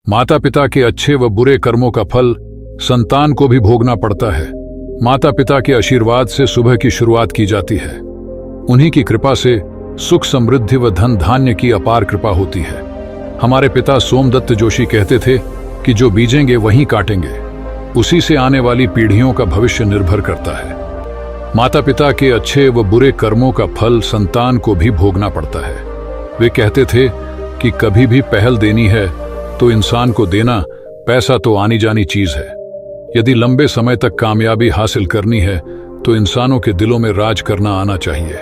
माता पिता के अच्छे व बुरे कर्मों का फल संतान को भी भोगना पड़ता है। माता पिता के आशीर्वाद से सुबह की शुरुआत की जाती है। उन्हीं की कृपा से सुख समृद्धि व धन धान्य की अपार कृपा होती है। हमारे पिता सोमदत्त जोशी कहते थे कि जो बीजेंगे वहीं काटेंगे, उसी से आने वाली पीढ़ियों का भविष्य निर्भर करता है। माता पिता के अच्छे व बुरे कर्मों का फल संतान को भी भोगना पड़ता है। वे कहते थे कि कभी भी पहल देनी है तो इंसान को देना, पैसा तो आनी जानी चीज है। यदि लंबे समय तक कामयाबी हासिल करनी है तो इंसानों के दिलों में राज करना आना चाहिए।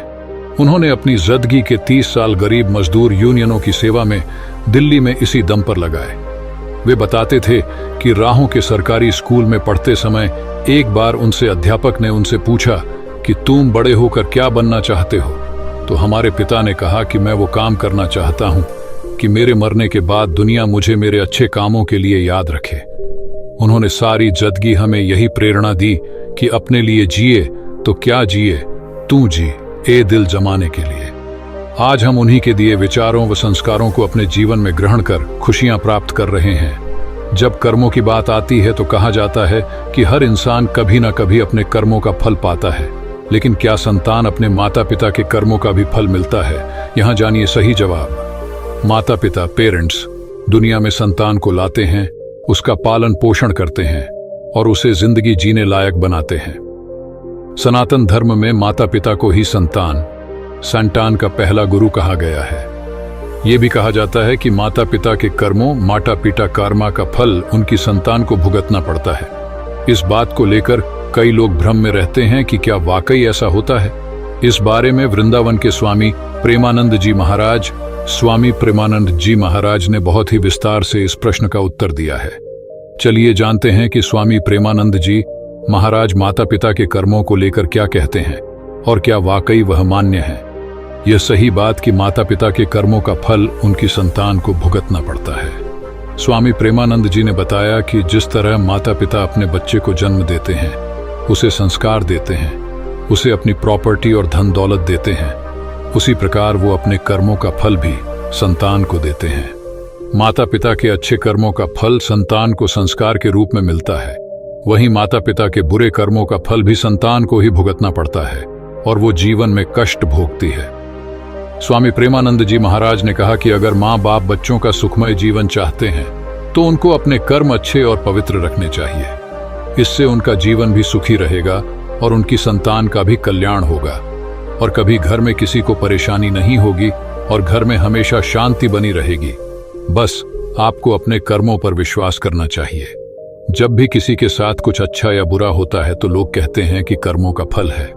उन्होंने अपनी जिंदगी के 30 साल गरीब मजदूर यूनियनों की सेवा में दिल्ली में इसी दम पर लगाए। वे बताते थे कि राहों के सरकारी स्कूल में पढ़ते समय एक बार उनसे अध्यापक ने उनसे पूछा कि तुम बड़े होकर क्या बनना चाहते हो? तो हमारे पिता ने कहा कि मैं वो काम करना चाहता हूं कि मेरे मरने के बाद दुनिया मुझे मेरे अच्छे कामों के लिए याद रखे। उन्होंने सारी जिंदगी हमें यही प्रेरणा दी कि अपने लिए जिए तो क्या जिए, तू जी ए दिल जमाने के लिए। आज हम उन्हीं के दिए विचारों व संस्कारों को अपने जीवन में ग्रहण कर खुशियां प्राप्त कर रहे हैं। जब कर्मों की बात आती है तो कहा जाता है कि हर इंसान कभी न कभी अपने कर्मों का फल पाता है, लेकिन क्या संतान अपने माता पिता के कर्मों का भी फल मिलता है? यहाँ जानिए सही जवाब। माता पिता पेरेंट्स दुनिया में संतान को लाते हैं, उसका पालन पोषण करते हैं और उसे जिंदगी जीने लायक बनाते हैं। सनातन धर्म में माता पिता को ही संतान का पहला गुरु कहा गया है। ये भी कहा जाता है कि माता पिता के कर्मों माता पिता कर्मा का फल उनकी संतान को भुगतना पड़ता है। इस बात को लेकर कई लोग भ्रम में रहते हैं कि क्या वाकई ऐसा होता है। इस बारे में वृंदावन के स्वामी प्रेमानंद जी महाराज ने बहुत ही विस्तार से इस प्रश्न का उत्तर दिया है। चलिए जानते हैं कि स्वामी प्रेमानंद जी महाराज माता पिता के कर्मों को लेकर क्या कहते हैं और क्या वाकई वह मान्य है। यह सही बात कि माता पिता के कर्मों का फल उनकी संतान को भुगतना पड़ता है। स्वामी प्रेमानंद जी ने बताया कि जिस तरह माता पिता अपने बच्चे को जन्म देते हैं, उसे संस्कार देते हैं, उसे अपनी प्रॉपर्टी और धन दौलत देते हैं, उसी प्रकार वो अपने कर्मों का फल भी संतान को देते हैं। माता पिता के अच्छे कर्मों का फल संतान को संस्कार के रूप में मिलता है, वहीं माता पिता के बुरे कर्मों का फल भी संतान को ही भुगतना पड़ता है और वो जीवन में कष्ट भोगती है। स्वामी प्रेमानंद जी महाराज ने कहा कि अगर माँ बाप बच्चों का सुखमय जीवन चाहते हैं तो उनको अपने कर्म अच्छे और पवित्र रखने चाहिए। इससे उनका जीवन भी सुखी रहेगा और उनकी संतान का भी कल्याण होगा और कभी घर में किसी को परेशानी नहीं होगी और घर में हमेशा शांति बनी रहेगी। बस आपको अपने कर्मों पर विश्वास करना चाहिए। जब भी किसी के साथ कुछ अच्छा या बुरा होता है तो लोग कहते हैं कि कर्मों का फल है।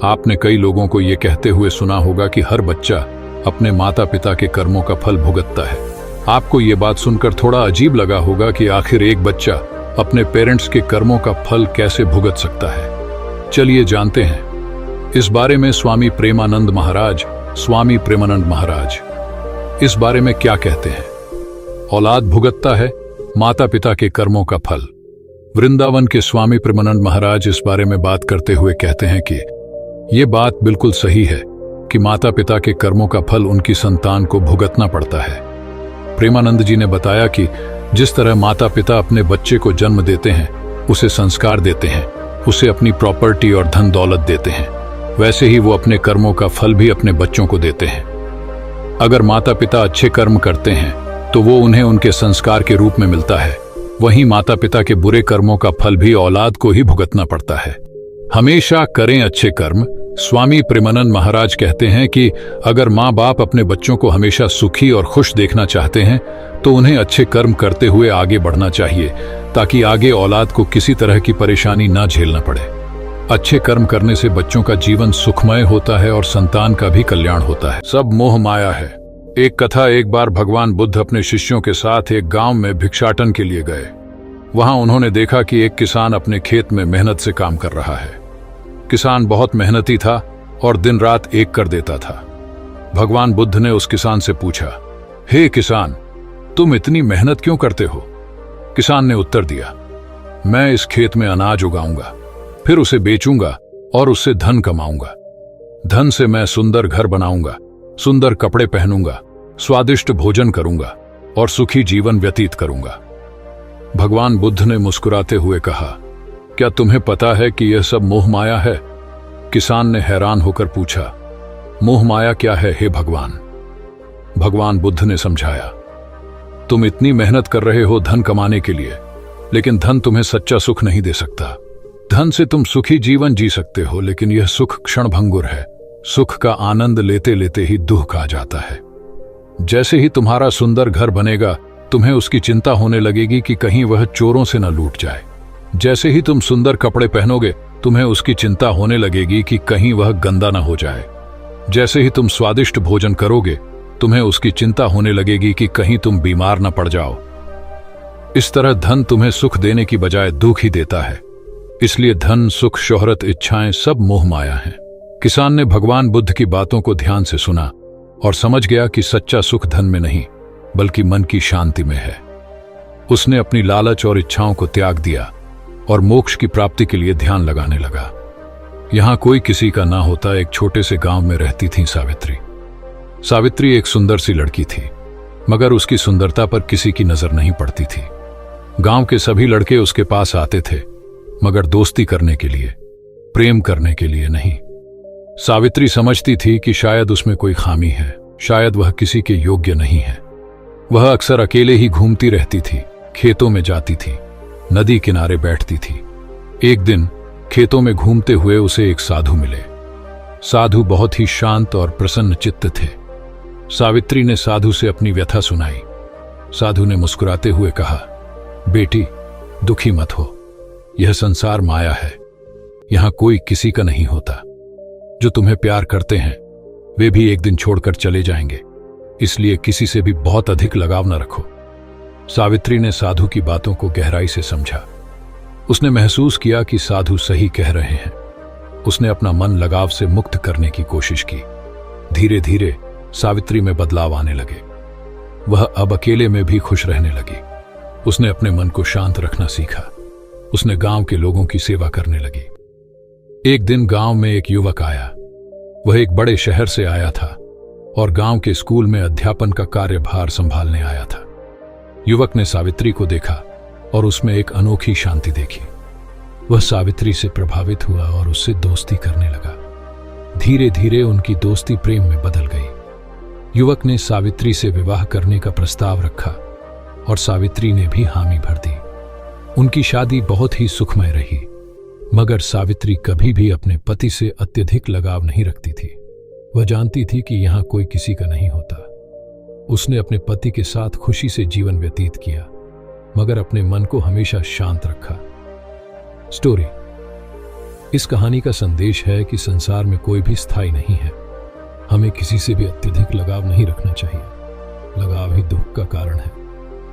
आपने कई लोगों को ये कहते हुए सुना होगा कि हर बच्चा अपने माता पिता के कर्मों का फल भुगतता है। आपको ये बात सुनकर थोड़ा अजीब लगा होगा कि आखिर एक बच्चा अपने पेरेंट्स के कर्मों का फल कैसे भुगत सकता है। चलिए जानते हैं इस बारे में स्वामी प्रेमानंद महाराज इस बारे में क्या कहते हैं। औलाद भुगतता है माता पिता के कर्मों का फल। वृंदावन के स्वामी प्रेमानंद महाराज इस बारे में बात करते हुए कहते हैं कि ये बात बिल्कुल सही है कि माता पिता के कर्मों का फल उनकी संतान को भुगतना पड़ता है। प्रेमानंद जी ने बताया कि जिस तरह माता पिता अपने बच्चे को जन्म देते हैं, उसे संस्कार देते हैं, उसे अपनी प्रॉपर्टी और धन दौलत देते हैं, वैसे ही वो अपने कर्मों का फल भी अपने बच्चों को देते हैं। अगर माता पिता अच्छे कर्म करते हैं तो वो उन्हें उनके संस्कार के रूप में मिलता है, वहीं माता पिता के बुरे कर्मों का फल भी औलाद को ही भुगतना पड़ता है। हमेशा करें अच्छे कर्म। स्वामी प्रेमानंद महाराज कहते हैं कि अगर माँ बाप अपने बच्चों को हमेशा सुखी और खुश देखना चाहते हैं तो उन्हें अच्छे कर्म करते हुए आगे बढ़ना चाहिए, ताकि आगे औलाद को किसी तरह की परेशानी ना झेलना पड़े। अच्छे कर्म करने से बच्चों का जीवन सुखमय होता है और संतान का भी कल्याण होता है। सब मोह माया है। एक कथा, एक बार भगवान बुद्ध अपने शिष्यों के साथ एक गांव में भिक्षाटन के लिए गए। वहां उन्होंने देखा कि एक किसान अपने खेत में मेहनत से काम कर रहा है। किसान बहुत मेहनती था और दिन रात एक कर देता था। भगवान बुद्ध ने उस किसान से पूछा, हे किसान, तुम इतनी मेहनत क्यों करते हो? किसान ने उत्तर दिया, मैं इस खेत में अनाज उगाऊंगा, फिर उसे बेचूंगा और उससे धन कमाऊंगा। धन से मैं सुंदर घर बनाऊंगा, सुंदर कपड़े पहनूंगा, स्वादिष्ट भोजन करूंगा और सुखी जीवन व्यतीत करूंगा। भगवान बुद्ध ने मुस्कुराते हुए कहा, क्या तुम्हें पता है कि यह सब मोह माया है? किसान ने हैरान होकर पूछा, मोह माया क्या है हे भगवान? भगवान बुद्ध ने समझाया, तुम इतनी मेहनत कर रहे हो धन कमाने के लिए, लेकिन धन तुम्हें सच्चा सुख नहीं दे सकता। धन से तुम सुखी जीवन जी सकते हो, लेकिन यह सुख क्षणभंगुर है। सुख का आनंद लेते लेते ही दुख आ जाता है। जैसे ही तुम्हारा सुंदर घर बनेगा, तुम्हें उसकी चिंता होने लगेगी कि कहीं वह चोरों से न लूट जाए। जैसे ही तुम सुंदर कपड़े पहनोगे, तुम्हें उसकी चिंता होने लगेगी कि कहीं वह गंदा न हो जाए। जैसे ही तुम स्वादिष्ट भोजन करोगे, तुम्हें उसकी चिंता होने लगेगी कि कहीं तुम बीमार न पड़ जाओ। इस तरह धन तुम्हें सुख देने की बजाय दुख ही देता है। इसलिए धन, सुख, शोहरत, इच्छाएं सब मोह माया हैं। किसान ने भगवान बुद्ध की बातों को ध्यान से सुना और समझ गया कि सच्चा सुख धन में नहीं, बल्कि मन की शांति में है। उसने अपनी लालच और इच्छाओं को त्याग दिया और मोक्ष की प्राप्ति के लिए ध्यान लगाने लगा। यहां कोई किसी का ना होता एक छोटे से गांव में रहती थी सावित्री। सावित्री एक सुंदर सी लड़की थी, मगर उसकी सुंदरता पर किसी की नजर नहीं पड़ती थी। गांव के सभी लड़के उसके पास आते थे, मगर दोस्ती करने के लिए, प्रेम करने के लिए नहीं। सावित्री समझती थी कि शायद उसमें कोई खामी है, शायद वह किसी के योग्य नहीं है। वह अक्सर अकेले ही घूमती रहती थी, खेतों में जाती थी, नदी किनारे बैठती थी। एक दिन खेतों में घूमते हुए उसे एक साधु मिले। साधु बहुत ही शांत और प्रसन्न चित्त थे। सावित्री ने साधु से अपनी व्यथा सुनाई। साधु ने मुस्कुराते हुए कहा, बेटी, दुखी मत हो। यह संसार माया है। यहां कोई किसी का नहीं होता। जो तुम्हें प्यार करते हैं, वे भी एक दिन छोड़कर चले जाएंगे। इसलिए किसी से भी बहुत अधिक लगाव न रखो। सावित्री ने साधु की बातों को गहराई से समझा। उसने महसूस किया कि साधु सही कह रहे हैं। उसने अपना मन लगाव से मुक्त करने की कोशिश की। धीरे धीरे सावित्री में बदलाव आने लगे। वह अब अकेले में भी खुश रहने लगी। उसने अपने मन को शांत रखना सीखा। उसने गांव के लोगों की सेवा करने लगी। एक दिन गांव में एक युवक आया। वह एक बड़े शहर से आया था और गांव के स्कूल में अध्यापन का कार्यभार संभालने आया था। युवक ने सावित्री को देखा और उसमें एक अनोखी शांति देखी। वह सावित्री से प्रभावित हुआ और उससे दोस्ती करने लगा। धीरे धीरे उनकी दोस्ती प्रेम में बदल गई। युवक ने सावित्री से विवाह करने का प्रस्ताव रखा और सावित्री ने भी हामी भर दी। उनकी शादी बहुत ही सुखमय रही, मगर सावित्री कभी भी अपने पति से अत्यधिक लगाव नहीं रखती थी। वह जानती थी कि यहां कोई किसी का नहीं होता। उसने अपने पति के साथ खुशी से जीवन व्यतीत किया, मगर अपने मन को हमेशा शांत रखा। स्टोरी। इस कहानी का संदेश है कि संसार में कोई भी स्थायी नहीं है। हमें किसी से भी अत्यधिक लगाव नहीं रखना चाहिए। लगाव ही दुख का कारण है।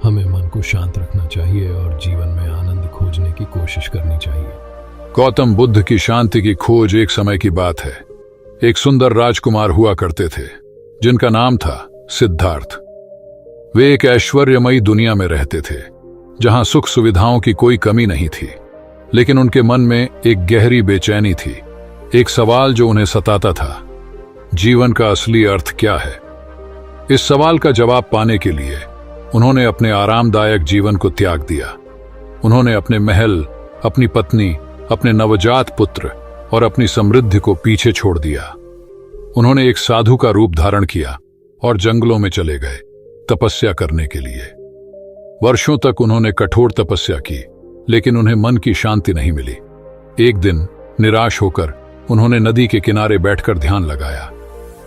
हमें मन को शांत रखना चाहिए और जीवन में आनंद खोजने की कोशिश करनी चाहिए। गौतम बुद्ध की शांति की खोज एक समय की बात है। एक सुंदर राजकुमार हुआ करते थे, जिनका नाम था सिद्धार्थ। वे एक ऐश्वर्यमयी दुनिया में रहते थे, जहां सुख सुविधाओं की कोई कमी नहीं थी। लेकिन उनके मन में एक गहरी बेचैनी थी, एक सवाल जो उन्हें सताता था, जीवन का असली अर्थ क्या है? इस सवाल का जवाब पाने के लिए उन्होंने अपने आरामदायक जीवन को त्याग दिया। उन्होंने अपने महल, अपनी पत्नी, अपने नवजात पुत्र और अपनी समृद्धि को पीछे छोड़ दिया। उन्होंने एक साधु का रूप धारण किया और जंगलों में चले गए तपस्या करने के लिए। वर्षों तक उन्होंने कठोर तपस्या की, लेकिन उन्हें मन की शांति नहीं मिली। एक दिन निराश होकर उन्होंने नदी के किनारे बैठकर ध्यान लगाया।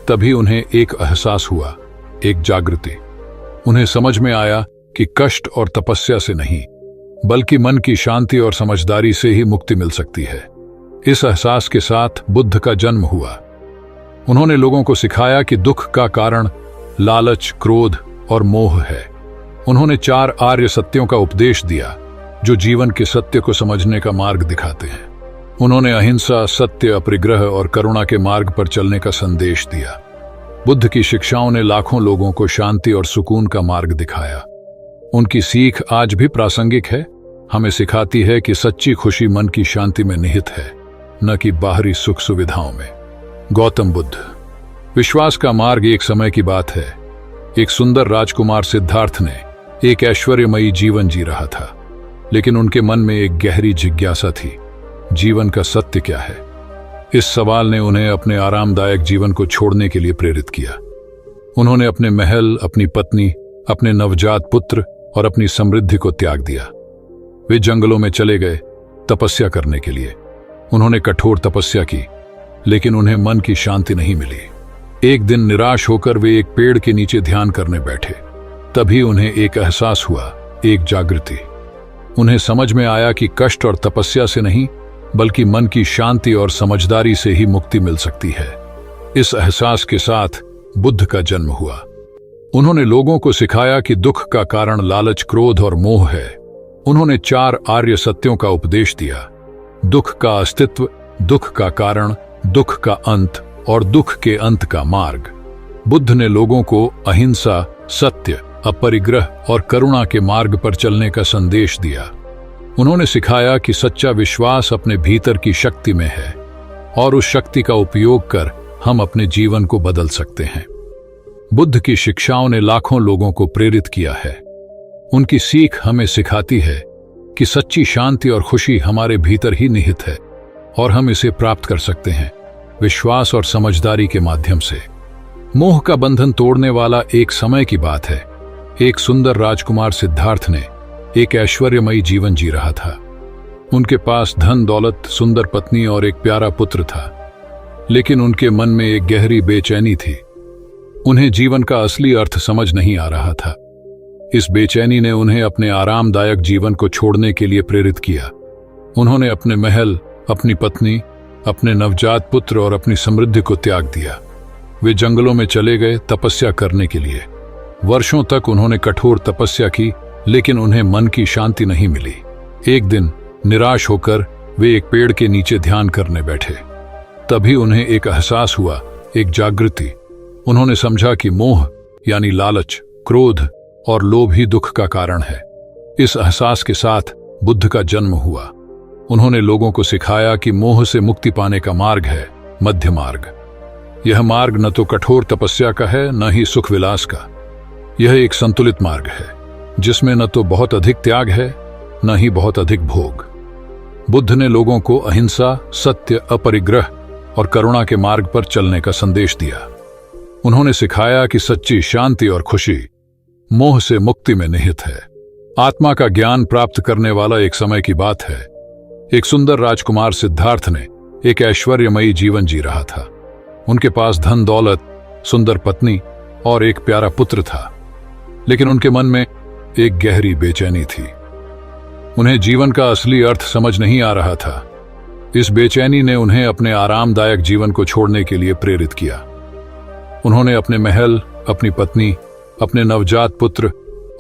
तभी उन्हें एक एहसास हुआ, एक जागृति। उन्हें समझ में आया कि कष्ट और तपस्या से नहीं, बल्कि मन की शांति और समझदारी से ही मुक्ति मिल सकती है। इस एहसास के साथ बुद्ध का जन्म हुआ। उन्होंने लोगों को सिखाया कि दुख का कारण लालच, क्रोध और मोह है। उन्होंने 4 आर्य सत्यों का उपदेश दिया, जो जीवन के सत्य को समझने का मार्ग दिखाते हैं। उन्होंने अहिंसा, सत्य, अपरिग्रह और करुणा के मार्ग पर चलने का संदेश दिया। बुद्ध की शिक्षाओं ने लाखों लोगों को शांति और सुकून का मार्ग दिखाया। उनकी सीख आज भी प्रासंगिक है। हमें सिखाती है कि सच्ची खुशी मन की शांति में निहित है, न कि बाहरी सुख सुविधाओं में। गौतम बुद्ध। विश्वास का मार्ग एक समय की बात है। एक सुंदर राजकुमार सिद्धार्थ ने एक ऐश्वर्यमयी जीवन जी रहा था। लेकिन उनके मन में एक गहरी जिज्ञासा थी, जीवन का सत्य क्या है। इस सवाल ने उन्हें अपने आरामदायक जीवन को छोड़ने के लिए प्रेरित किया। उन्होंने अपने महल, अपनी पत्नी, अपने नवजात पुत्र और अपनी समृद्धि को त्याग दिया। वे जंगलों में चले गए तपस्या करने के लिए। उन्होंने कठोर तपस्या की, लेकिन उन्हें मन की शांति नहीं मिली। एक दिन निराश होकर वे एक पेड़ के नीचे ध्यान करने बैठे। तभी उन्हें एक एहसास हुआ, एक जागृति। उन्हें समझ में आया कि कष्ट और तपस्या से नहीं, बल्कि मन की शांति और समझदारी से ही मुक्ति मिल सकती है। इस एहसास के साथ बुद्ध का जन्म हुआ। उन्होंने लोगों को सिखाया कि दुख का कारण लालच, क्रोध और मोह है। उन्होंने 4 आर्य सत्यों का उपदेश दिया: दुख का अस्तित्व, दुख का कारण, दुख का अंत और दुख के अंत का मार्ग। बुद्ध ने लोगों को अहिंसा, सत्य, अपरिग्रह और करुणा के मार्ग पर चलने का संदेश दिया। उन्होंने सिखाया कि सच्चा विश्वास अपने भीतर की शक्ति में है और उस शक्ति का उपयोग कर हम अपने जीवन को बदल सकते हैं। बुद्ध की शिक्षाओं ने लाखों लोगों को प्रेरित किया है। उनकी सीख हमें सिखाती है कि सच्ची शांति और खुशी हमारे भीतर ही निहित है और हम इसे प्राप्त कर सकते हैं विश्वास और समझदारी के माध्यम से। मोह का बंधन तोड़ने वाला एक समय की बात है। एक सुंदर राजकुमार सिद्धार्थ ने एक ऐश्वर्यमयी जीवन जी रहा था। उनके पास धन दौलत, सुंदर पत्नी और एक प्यारा पुत्र था, लेकिन उनके मन में एक गहरी बेचैनी थी। उन्हें जीवन का असली अर्थ समझ नहीं आ रहा था। इस बेचैनी ने उन्हें अपने आरामदायक जीवन को छोड़ने के लिए प्रेरित किया। उन्होंने अपने महल, अपनी पत्नी, अपने नवजात पुत्र और अपनी समृद्धि को त्याग दिया। वे जंगलों में चले गए तपस्या करने के लिए। वर्षों तक उन्होंने कठोर तपस्या की, लेकिन उन्हें मन की शांति नहीं मिली। एक दिन निराश होकर वे एक पेड़ के नीचे ध्यान करने बैठे। तभी उन्हें एक एहसास हुआ, एक जागृति। उन्होंने समझा कि मोह यानी लालच, क्रोध और लोभ ही दुख का कारण है। इस एहसास के साथ बुद्ध का जन्म हुआ। उन्होंने लोगों को सिखाया कि मोह से मुक्ति पाने का मार्ग है मध्य मार्ग। यह मार्ग न तो कठोर तपस्या का है, न ही सुख विलास का। यह एक संतुलित मार्ग है, जिसमें न तो बहुत अधिक त्याग है, न ही बहुत अधिक भोग। बुद्ध ने लोगों को अहिंसा, सत्य, अपरिग्रह और करुणा के मार्ग पर चलने का संदेश दिया। उन्होंने सिखाया कि सच्ची शांति और खुशी मोह से मुक्ति में निहित है। आत्मा का ज्ञान प्राप्त करने वाला एक समय की बात है। एक सुंदर राजकुमार सिद्धार्थ ने एक ऐश्वर्यमयी जीवन जी रहा था। उनके पास धन दौलत, सुंदर पत्नी और एक प्यारा पुत्र था, लेकिन उनके मन में एक गहरी बेचैनी थी। उन्हें जीवन का असली अर्थ समझ नहीं आ रहा था। इस बेचैनी ने उन्हें अपने आरामदायक जीवन को छोड़ने के लिए प्रेरित किया। उन्होंने अपने महल, अपनी पत्नी, अपने नवजात पुत्र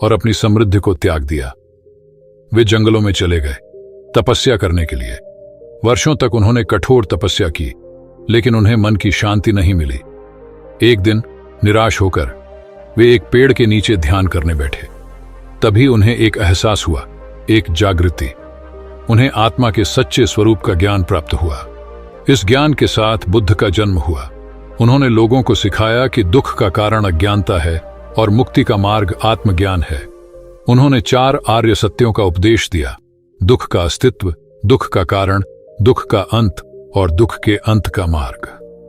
और अपनी समृद्धि को त्याग दिया। वे जंगलों में चले गए तपस्या करने के लिए। वर्षों तक उन्होंने कठोर तपस्या की, लेकिन उन्हें मन की शांति नहीं मिली। एक दिन निराश होकर वे एक पेड़ के नीचे ध्यान करने बैठे। तभी उन्हें एक एहसास हुआ, एक जागृति। उन्हें आत्मा के सच्चे स्वरूप का ज्ञान प्राप्त हुआ। इस ज्ञान के साथ बुद्ध का जन्म हुआ। उन्होंने लोगों को सिखाया कि दुख का कारण अज्ञानता है और मुक्ति का मार्ग आत्मज्ञान है। उन्होंने 4 आर्य सत्यों का उपदेश दिया: दुख का अस्तित्व, दुख का कारण, दुख का अंत और दुख के अंत का मार्ग।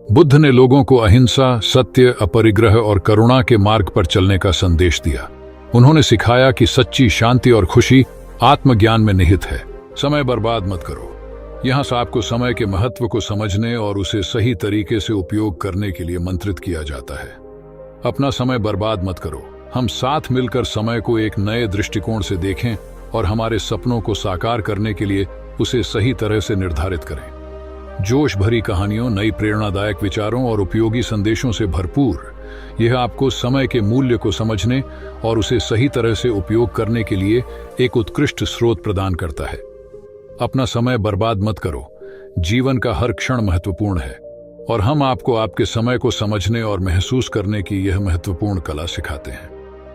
बुद्ध ने लोगों को अहिंसा, सत्य, अपरिग्रह और करुणा के मार्ग पर चलने का संदेश दिया। उन्होंने सिखाया कि सच्ची शांति और खुशी आत्मज्ञान में निहित है। समय बर्बाद मत करो। यहाँ से आपको समय के महत्व को समझने और उसे सही तरीके से उपयोग करने के लिए मंत्रित किया जाता है। अपना समय बर्बाद मत करो। हम साथ मिलकर समय को एक नए दृष्टिकोण से देखें और हमारे सपनों को साकार करने के लिए उसे सही तरह से निर्धारित करें। जोश भरी कहानियों, नई प्रेरणादायक विचारों और उपयोगी संदेशों से भरपूर यह आपको समय के मूल्य को समझने और उसे सही तरह से उपयोग करने के लिए एक उत्कृष्ट स्रोत प्रदान करता है। अपना समय बर्बाद मत करो। जीवन का हर क्षण महत्वपूर्ण है और हम आपको आपके समय को समझने और महसूस करने की यह महत्वपूर्ण कला सिखाते हैं।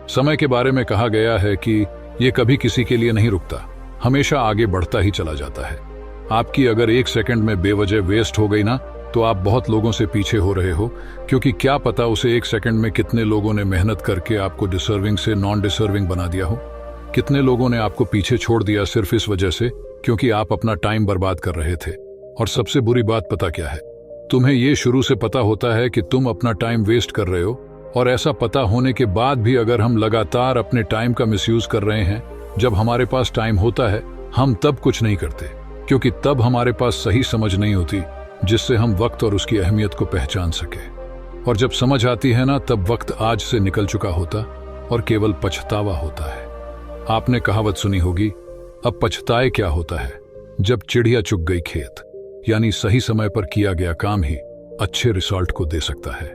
समय के बारे में कहा गया है कि यह कभी किसी के लिए नहीं रुकता, हमेशा आगे बढ़ता ही चला जाता है। आपकी अगर 1 सेकंड में बेवजह वेस्ट हो गई ना, तो आप बहुत लोगों से पीछे हो रहे हो, क्योंकि क्या पता उसे 1 सेकंड में कितने लोगों ने मेहनत करके आपको डिसर्विंग से नॉन डिसर्विंग बना दिया हो। कितने लोगों ने आपको पीछे छोड़ दिया सिर्फ इस वजह से क्योंकि आप अपना टाइम बर्बाद कर रहे थे। और सबसे बुरी बात पता क्या है? तुम्हें यह शुरू से पता होता है कि तुम अपना टाइम वेस्ट कर रहे हो, और ऐसा पता होने के बाद भी अगर हम लगातार अपने टाइम का मिसयूज कर रहे हैं, जब हमारे पास टाइम होता है हम तब कुछ नहीं करते, क्योंकि तब हमारे पास सही समझ नहीं होती जिससे हम वक्त और उसकी अहमियत को पहचान सके। और जब समझ आती है ना, तब वक्त आज से निकल चुका होता और केवल पछतावा होता है। आपने कहावत सुनी होगी, अब पछताए क्या होता है, जब चिड़िया चुग गई खेत। यानी सही समय पर किया गया काम ही अच्छे रिजल्ट को दे सकता है।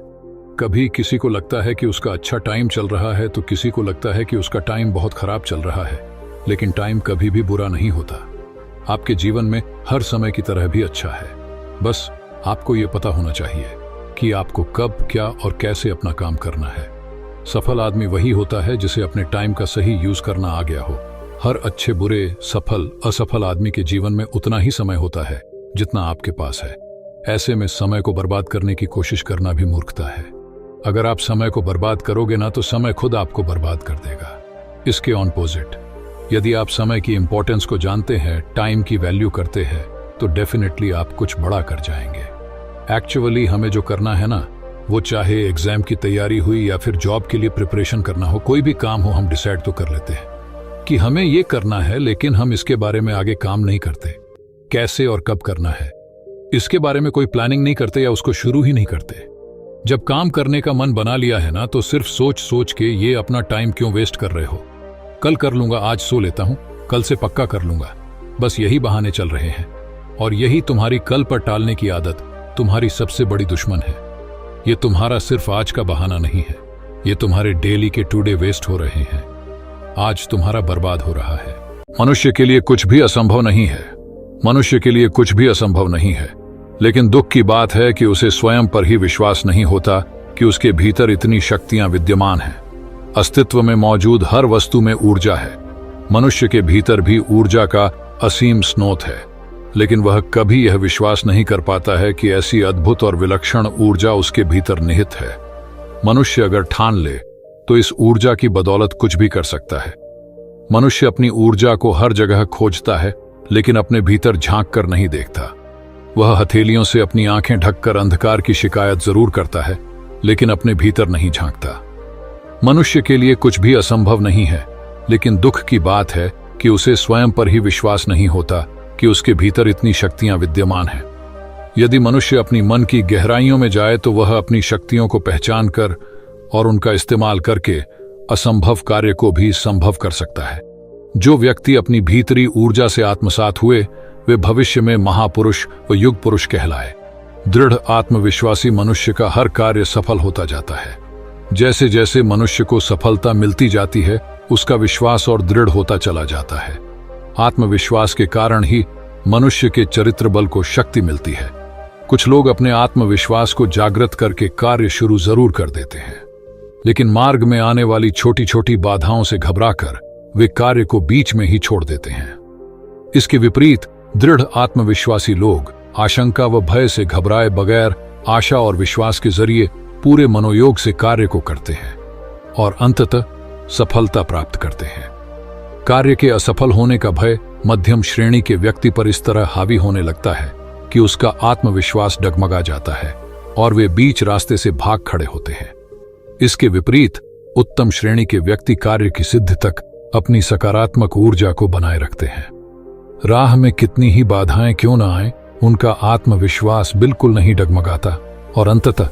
कभी किसी को लगता है कि उसका अच्छा टाइम चल रहा है, तो किसी को लगता है कि उसका टाइम बहुत खराब चल रहा है। लेकिन टाइम कभी भी बुरा नहीं होता। आपके जीवन में हर समय की तरह भी अच्छा है। बस आपको ये पता होना चाहिए कि आपको कब, क्या और कैसे अपना काम करना है। सफल आदमी वही होता है जिसे अपने टाइम का सही यूज करना आ गया हो। हर अच्छे, बुरे, सफल, असफल आदमी के जीवन में उतना ही समय होता है जितना आपके पास है। ऐसे में समय को बर्बाद करने की कोशिश करना भी मूर्खता है। अगर आप समय को बर्बाद करोगे ना, तो समय खुद आपको बर्बाद कर देगा। इसके ऑपोजिट, यदि आप समय की इंपॉर्टेंस को जानते हैं, टाइम की वैल्यू करते हैं, तो डेफिनेटली आप कुछ बड़ा कर जाएंगे। एक्चुअली हमें जो करना है ना, वो चाहे एग्जाम की तैयारी हुई या फिर जॉब के लिए प्रिपरेशन करना हो, कोई भी काम हो, हम डिसाइड तो कर लेते हैं कि हमें ये करना है, लेकिन हम इसके बारे में आगे काम नहीं करते। कैसे और कब करना है, इसके बारे में कोई प्लानिंग नहीं करते या उसको शुरू ही नहीं करते। जब काम करने का मन बना लिया है ना, तो सिर्फ सोच सोच के ये अपना टाइम क्यों वेस्ट कर रहे हो। कल कर लूंगा, आज सो लेता हूं, कल से पक्का कर लूंगा, बस यही बहाने चल रहे हैं। और यही तुम्हारी कल पर टालने की आदत तुम्हारी सबसे बड़ी दुश्मन है। ये तुम्हारा सिर्फ आज का बहाना नहीं है, ये तुम्हारे डेली के टुडे वेस्ट हो रहे हैं। आज तुम्हारा बर्बाद हो रहा है। मनुष्य के लिए कुछ भी असंभव नहीं है। मनुष्य के लिए कुछ भी असंभव नहीं है, लेकिन दुख की बात है कि उसे स्वयं पर ही विश्वास नहीं होता कि उसके भीतर इतनी शक्तियां विद्यमान हैं। अस्तित्व में मौजूद हर वस्तु में ऊर्जा है। मनुष्य के भीतर भी ऊर्जा का असीम स्रोत है, लेकिन वह कभी यह विश्वास नहीं कर पाता है कि ऐसी अद्भुत और विलक्षण ऊर्जा उसके भीतर निहित है। मनुष्य अगर ठान ले तो इस ऊर्जा की बदौलत कुछ भी कर सकता है। मनुष्य अपनी ऊर्जा को हर जगह खोजता है, लेकिन अपने भीतर झांक कर नहीं देखता। वह हथेलियों से अपनी आंखें ढककर अंधकार की शिकायत जरूर करता है, लेकिन अपने भीतर नहीं झांकता। मनुष्य के लिए कुछ भी असंभव नहीं है, लेकिन दुख की बात है कि उसे स्वयं पर ही विश्वास नहीं होता कि उसके भीतर इतनी शक्तियां विद्यमान हैं। यदि मनुष्य अपनी मन की गहराइयों में जाए तो वह अपनी शक्तियों को पहचान कर और उनका इस्तेमाल करके असंभव कार्य को भी संभव कर सकता है। जो व्यक्ति अपनी भीतरी ऊर्जा से आत्मसात हुए, वे भविष्य में महापुरुष व युग पुरुष कहलाए। दृढ़ आत्मविश्वासी मनुष्य का हर कार्य सफल होता जाता है। जैसे जैसे मनुष्य को सफलता मिलती जाती है, उसका विश्वास और दृढ़ होता चला जाता है। आत्मविश्वास के कारण ही मनुष्य के चरित्र बल को शक्ति मिलती है। कुछ लोग अपने आत्मविश्वास को जागृत करके कार्य शुरू जरूर कर देते हैं, लेकिन मार्ग में आने वाली छोटी छोटी बाधाओं से घबराकर वे कार्य को बीच में ही छोड़ देते हैं। इसके विपरीत दृढ़ आत्मविश्वासी लोग आशंका व भय से घबराए बगैर आशा और विश्वास के जरिए पूरे मनोयोग से कार्य को करते हैं और अंततः सफलता प्राप्त करते हैं। कार्य के असफल होने का भय मध्यम श्रेणी के व्यक्ति पर इस तरह हावी होने लगता है कि उसका आत्मविश्वास डगमगा जाता है और वे बीच रास्ते से भाग खड़े होते हैं। इसके विपरीत उत्तम श्रेणी के व्यक्ति कार्य की सिद्धि तक अपनी सकारात्मक ऊर्जा को बनाए रखते हैं। राह में कितनी ही बाधाएं क्यों न आए, उनका आत्मविश्वास बिल्कुल नहीं डगमगाता और अंततः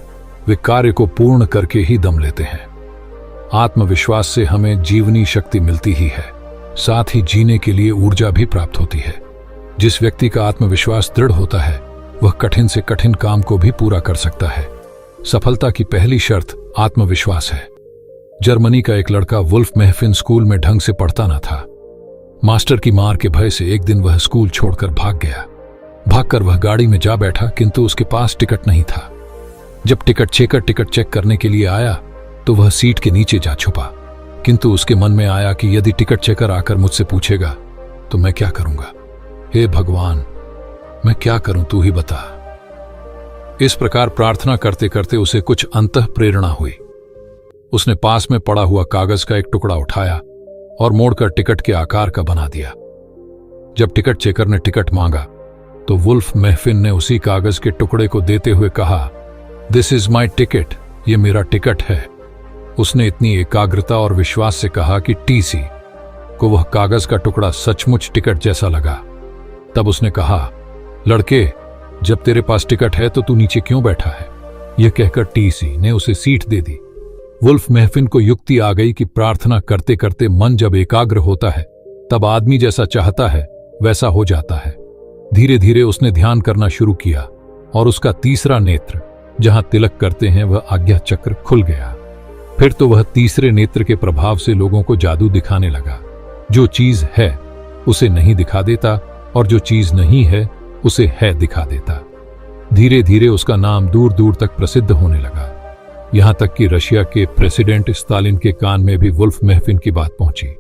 वे कार्य को पूर्ण करके ही दम लेते हैं। आत्मविश्वास से हमें जीवनी शक्ति मिलती ही है, साथ ही जीने के लिए ऊर्जा भी प्राप्त होती है। जिस व्यक्ति का आत्मविश्वास दृढ़ होता है, वह कठिन से कठिन काम को भी पूरा कर सकता है। सफलता की पहली शर्त आत्मविश्वास है। जर्मनी का एक लड़का वुल्फ महफिन स्कूल में ढंग से पढ़ता न था। मास्टर की मार के भय से एक दिन वह स्कूल छोड़कर भाग गया। भागकर वह गाड़ी में जा बैठा, किंतु उसके पास टिकट नहीं था। जब टिकट चेकर टिकट चेक करने के लिए आया तो वह सीट के नीचे जा छुपा, किंतु उसके मन में आया कि यदि टिकट चेकर आकर मुझसे पूछेगा तो मैं क्या करूंगा। हे भगवान, मैं क्या करूं, तू ही बता। इस प्रकार प्रार्थना करते करते उसे कुछ अंतः प्रेरणा हुई। उसने पास में पड़ा हुआ कागज का एक टुकड़ा उठाया और मोड़कर टिकट के आकार का बना दिया। जब टिकट चेकर ने टिकट मांगा तो वुल्फ महफिन ने उसी कागज के टुकड़े को देते हुए कहा, दिस इज माई टिकट, ये मेरा टिकट है। उसने इतनी एकाग्रता और विश्वास से कहा कि टीसी को वह कागज का टुकड़ा सचमुच टिकट जैसा लगा। तब उसने कहा, लड़के, जब तेरे पास टिकट है तो तू नीचे क्यों बैठा है? यह कहकर टीसी ने उसे सीट दे दी। वुल्फ महफिन को युक्ति आ गई कि प्रार्थना करते करते मन जब एकाग्र होता है तब आदमी जैसा चाहता है वैसा हो जाता है। धीरे धीरे उसने ध्यान करना शुरू किया और उसका तीसरा नेत्र जहां तिलक करते हैं वह आज्ञा चक्र खुल गया। फिर तो वह तीसरे नेत्र के प्रभाव से लोगों को जादू दिखाने लगा। जो चीज है उसे नहीं दिखा देता और जो चीज नहीं है उसे है दिखा देता। धीरे धीरे उसका नाम दूर दूर तक प्रसिद्ध होने लगा, यहां तक कि रशिया के प्रेसिडेंट स्टालिन के कान में भी वुल्फ महफिन की बात पहुंची।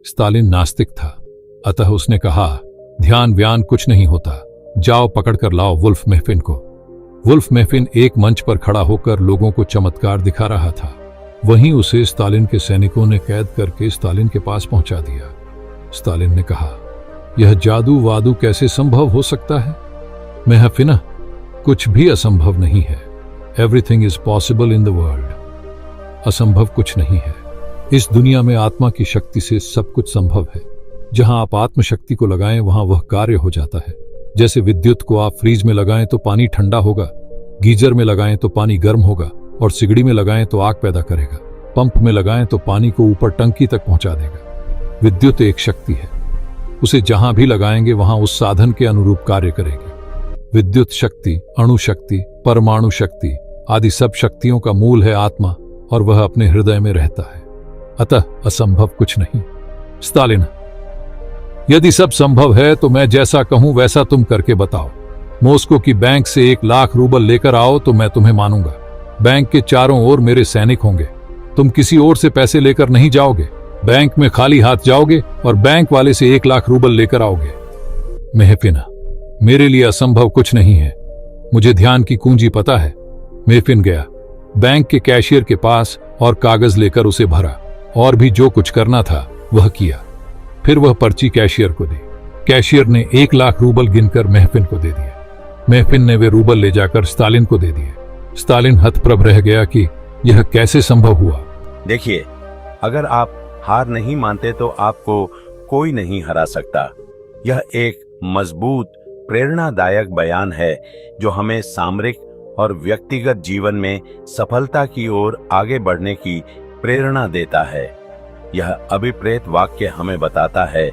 स्टालिन नास्तिक था, अतः उसने कहा, ध्यान व्यान कुछ नहीं होता, जाओ पकड़कर लाओ वुल्फ महफिन को। वुल्फ महफिन एक मंच पर खड़ा होकर लोगों को चमत्कार दिखा रहा था। वहीं उसे स्टालिन के सैनिकों ने कैद करके स्टालिन के पास पहुंचा दिया। स्टालिन ने कहा, यह जादू वादू कैसे संभव हो सकता है? महफिना, कुछ भी असंभव नहीं है। Everything is possible in the world. असंभव कुछ नहीं है। इस दुनिया में आत्मा की शक्ति से सब कुछ संभव है। जहां आप आत्मशक्ति को लगाएं वहां वह कार्य हो जाता है। जैसे विद्युत को आप फ्रीज में लगाएं तो पानी ठंडा होगा, गीजर में लगाएं तो पानी गर्म होगा और सिगड़ी में लगाएं तो आग पैदा करेगा, पंप में लगाएं तो पानी को ऊपर टंकी तक पहुंचा देगा। विद्युत एक शक्ति है, उसे जहां भी लगाएंगे वहां उस साधन के अनुरूप कार्य करेगी। विद्युत शक्ति, अणु शक्ति, परमाणु शक्ति आदि सब शक्तियों का मूल है आत्मा और वह अपने हृदय में रहता है। अतः असंभव कुछ नहीं। स्टालिन, यदि सब संभव है तो मैं जैसा कहूं वैसा तुम करके बताओ। मॉस्को की बैंक से 1 लाख रूबल लेकर आओ तो मैं तुम्हें मानूंगा। बैंक के चारों ओर मेरे सैनिक होंगे। तुम किसी और से पैसे लेकर नहीं जाओगे, बैंक में खाली हाथ जाओगे और बैंक वाले से 1 लाख रूबल लेकर आओगे। महफिना, मेरे लिए असंभव कुछ नहीं है। मुझे ध्यान की कुंजी पता है। महफिन गया बैंक के कैशियर के पास और कागज लेकर उसे भरा और भी जो कुछ करना था वह किया। फिर वह पर्ची कैशियर को दी। कैशियर ने 1 लाख रूबल गिनकर महफिन को दे दिए। महफिन ने वे रूबल ले जाकर स्टालिन को दे दिए। स्टालिन हतप्रभ रह गया कि यह कैसे संभव हुआ। देखिए, अगर आप हार नहीं मानते तो आपको कोई नहीं हरा सकता। यह एक मजबूत प्रेरणादायक बयान है जो हमें सामरिक और व्यक्तिगत जीवन में सफलता की ओर आगे बढ़ने की प्रेरणा देता है। यह अभिप्रेत वाक्य हमें बताता है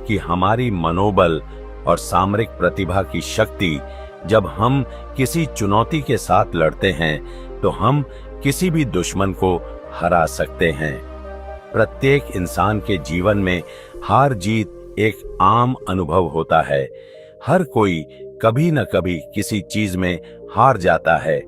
कि हमारी मनोबल और सामरिक प्रतिभा की शक्ति, जब हम किसी चुनौती के साथ लड़ते हैं तो हम किसी भी दुश्मन को हरा सकते हैं। प्रत्येक इंसान के जीवन में हार जीत एक आम अनुभव होता है। हर कोई कभी न कभी किसी चीज में हार जाता है,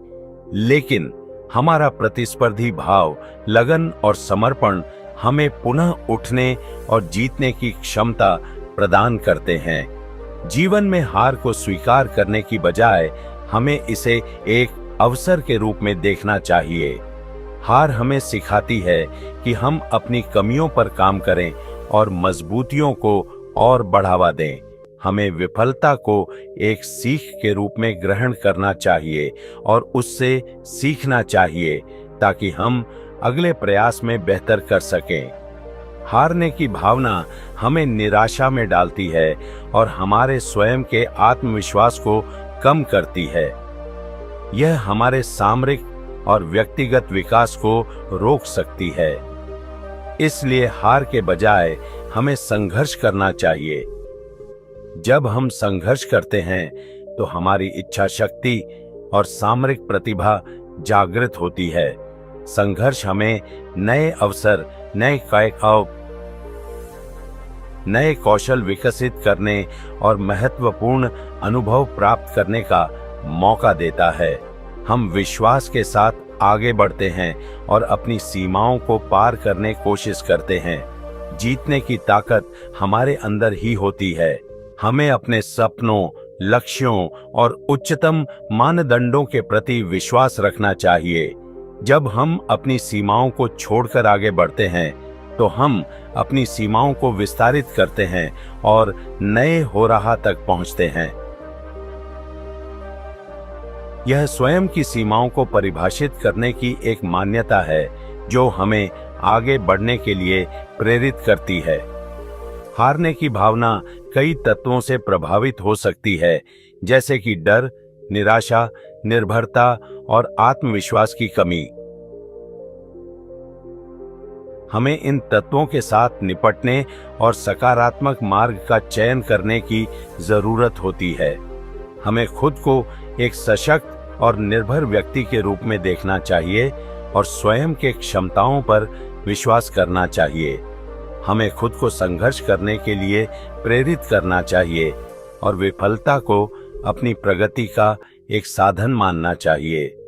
लेकिन हमारा प्रतिस्पर्धी भाव, लगन और समर्पण हमें पुनः उठने और जीतने की क्षमता प्रदान करते हैं। जीवन में हार को स्वीकार करने की बजाय हमें इसे एक अवसर के रूप में देखना चाहिए। हार हमें सिखाती है कि हम अपनी कमियों पर काम करें और मजबूतियों को और बढ़ावा दें। हमें विफलता को एक सीख के रूप में ग्रहण करना चाहिए और उससे सीखना चाहिए ताकि हम अगले प्रयास में बेहतर कर सकें। हारने की भावना हमें निराशा में डालती है और हमारे स्वयं के आत्मविश्वास को कम करती है। यह हमारे सामरिक और व्यक्तिगत विकास को रोक सकती है। इसलिए हार के बजाय हमें संघर्ष करना चाहिए। जब हम संघर्ष करते हैं तो हमारी इच्छा शक्ति और सामरिक प्रतिभा जागृत होती है। संघर्ष हमें नए अवसर, नए कौशल विकसित करने और महत्वपूर्ण अनुभव प्राप्त करने का मौका देता है। हम विश्वास के साथ आगे बढ़ते हैं और अपनी सीमाओं को पार करने की कोशिश करते हैं। जीतने की ताकत हमारे अंदर ही होती है। हमें अपने सपनों, लक्ष्यों और उच्चतम मानदंडों के प्रति विश्वास रखना चाहिए। जब हम अपनी सीमाओं को छोड़कर आगे बढ़ते हैं तो तो हम अपनी सीमाओं को विस्तारित करते हैं और नए होराह तक पहुंचते हैं। यह स्वयं की सीमाओं को परिभाषित करने की एक मान्यता है जो हमें आगे बढ़ने के लिए प्रेरित करती है। हारने की भावना कई तत्वों से प्रभावित हो सकती है, जैसे कि डर, निराशा, निर्भरता और आत्मविश्वास की कमी। हमें इन तत्वों के साथ निपटने और सकारात्मक मार्ग का चयन करने की जरूरत होती है। हमें खुद को एक सशक्त और निर्भर व्यक्ति के रूप में देखना चाहिए और स्वयं के क्षमताओं पर विश्वास करना चाहिए। हमें खुद को संघर्ष करने के लिए प्रेरित करना चाहिए और विफलता को अपनी प्रगति का एक साधन मानना चाहिए।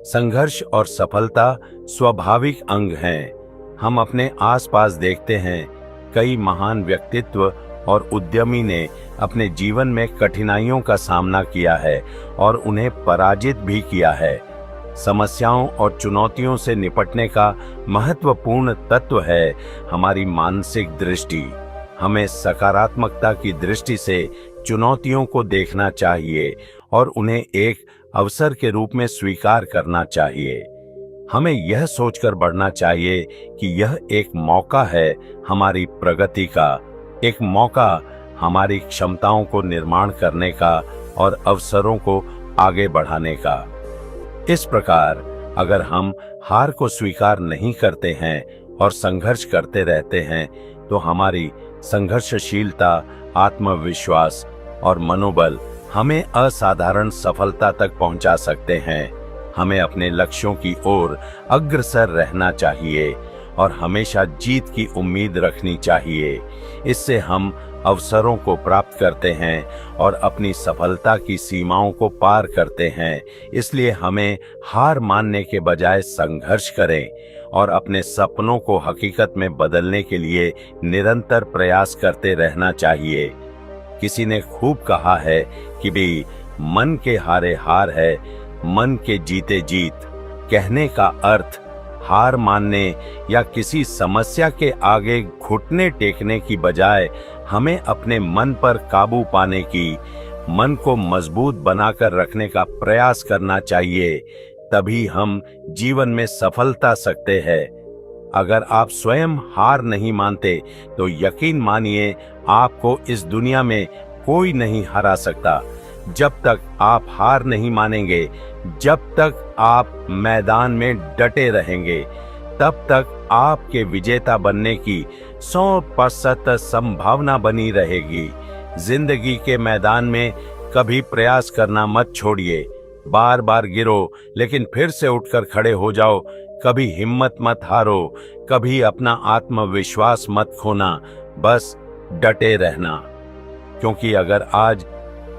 संघर्ष और सफलता स्वाभाविक अंग हैं। हम अपने आसपास देखते हैं, कई महान व्यक्तित्व और उद्यमी ने अपने जीवन में कठिनाइयों का सामना किया है और उन्हें पराजित भी किया है। समस्याओं और चुनौतियों से निपटने का महत्वपूर्ण तत्व है हमारी मानसिक दृष्टि। हमें सकारात्मकता की दृष्टि से चुनौतियों को देखना चाहिए और उन्हें एक अवसर के रूप में स्वीकार करना चाहिए। हमें यह सोचकर बढ़ना चाहिए कि यह एक मौका है हमारी प्रगति का, एक मौका हमारी क्षमताओं को निर्माण करने का और अवसरों को आगे बढ़ाने का। इस प्रकार अगर हम हार को स्वीकार नहीं करते हैं और संघर्ष करते रहते हैं, तो हमारी संघर्षशीलता, आत्मविश्वास और मनोबल हमें असाधारण सफलता तक पहुंचा सकते हैं। हमें अपने लक्ष्यों की ओर अग्रसर रहना चाहिए और हमेशा जीत की उम्मीद रखनी चाहिए। इससे हम अवसरों को प्राप्त करते हैं और अपनी सफलता की सीमाओं को पार करते हैं। इसलिए हमें हार मानने के बजाय संघर्ष करें और अपने सपनों को हकीकत में बदलने के लिए निरंतर प्रयास करते रहना चाहिए। किसी ने खूब कहा है कि भी मन के हारे हार है, मन के जीते जीत। कहने का अर्थ हार मानने या किसी समस्या के आगे घुटने टेकने की बजाय हमें अपने मन पर काबू पाने की, मन को मजबूत बनाकर रखने का प्रयास करना चाहिए। तभी हम जीवन में सफलता सकते हैं। अगर आप स्वयं हार नहीं मानते तो यकीन मानिए आपको इस दुनिया में कोई नहीं हरा सकता। जब तक आप हार नहीं मानेंगे, जब तक आप मैदान में डटे रहेंगे, तब तक आपके विजेता बनने की 100% संभावना बनी रहेगी। जिंदगी के मैदान में कभी प्रयास करना मत छोड़िए। बार बार गिरो लेकिन फिर से उठकर खड़े हो जाओ। कभी हिम्मत मत हारो, कभी अपना आत्मविश्वास मत खोना, बस डटे रहना। क्योंकि अगर आज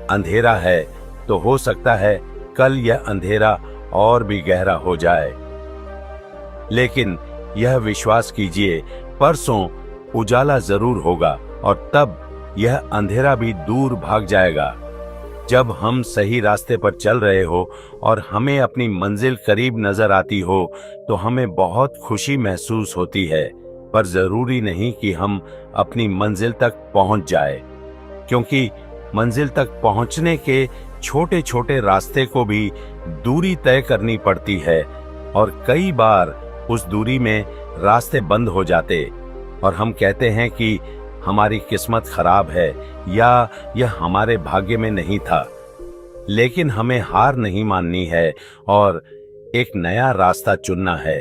अंधेरा है तो हो सकता है कल यह अंधेरा और भी गहरा हो जाए। लेकिन यह विश्वास कीजिए, परसों उजाला जरूर होगा और तब यह अंधेरा भी दूर भाग जाएगा। जब हम सही रास्ते पर चल रहे हो और हमें अपनी मंजिल करीब नजर आती हो तो हमें बहुत खुशी महसूस होती है, पर जरूरी नहीं कि हम अपनी मंजिल तक पहुंच जाए, क्योंकि मंजिल तक पहुंचने के छोटे छोटे रास्ते को भी दूरी तय करनी पड़ती है और कई बार उस दूरी में रास्ते बंद हो जाते और हम कहते हैं कि हमारी किस्मत खराब है या यह हमारे भाग्य में नहीं था। लेकिन हमें हार नहीं माननी है और एक नया रास्ता चुनना है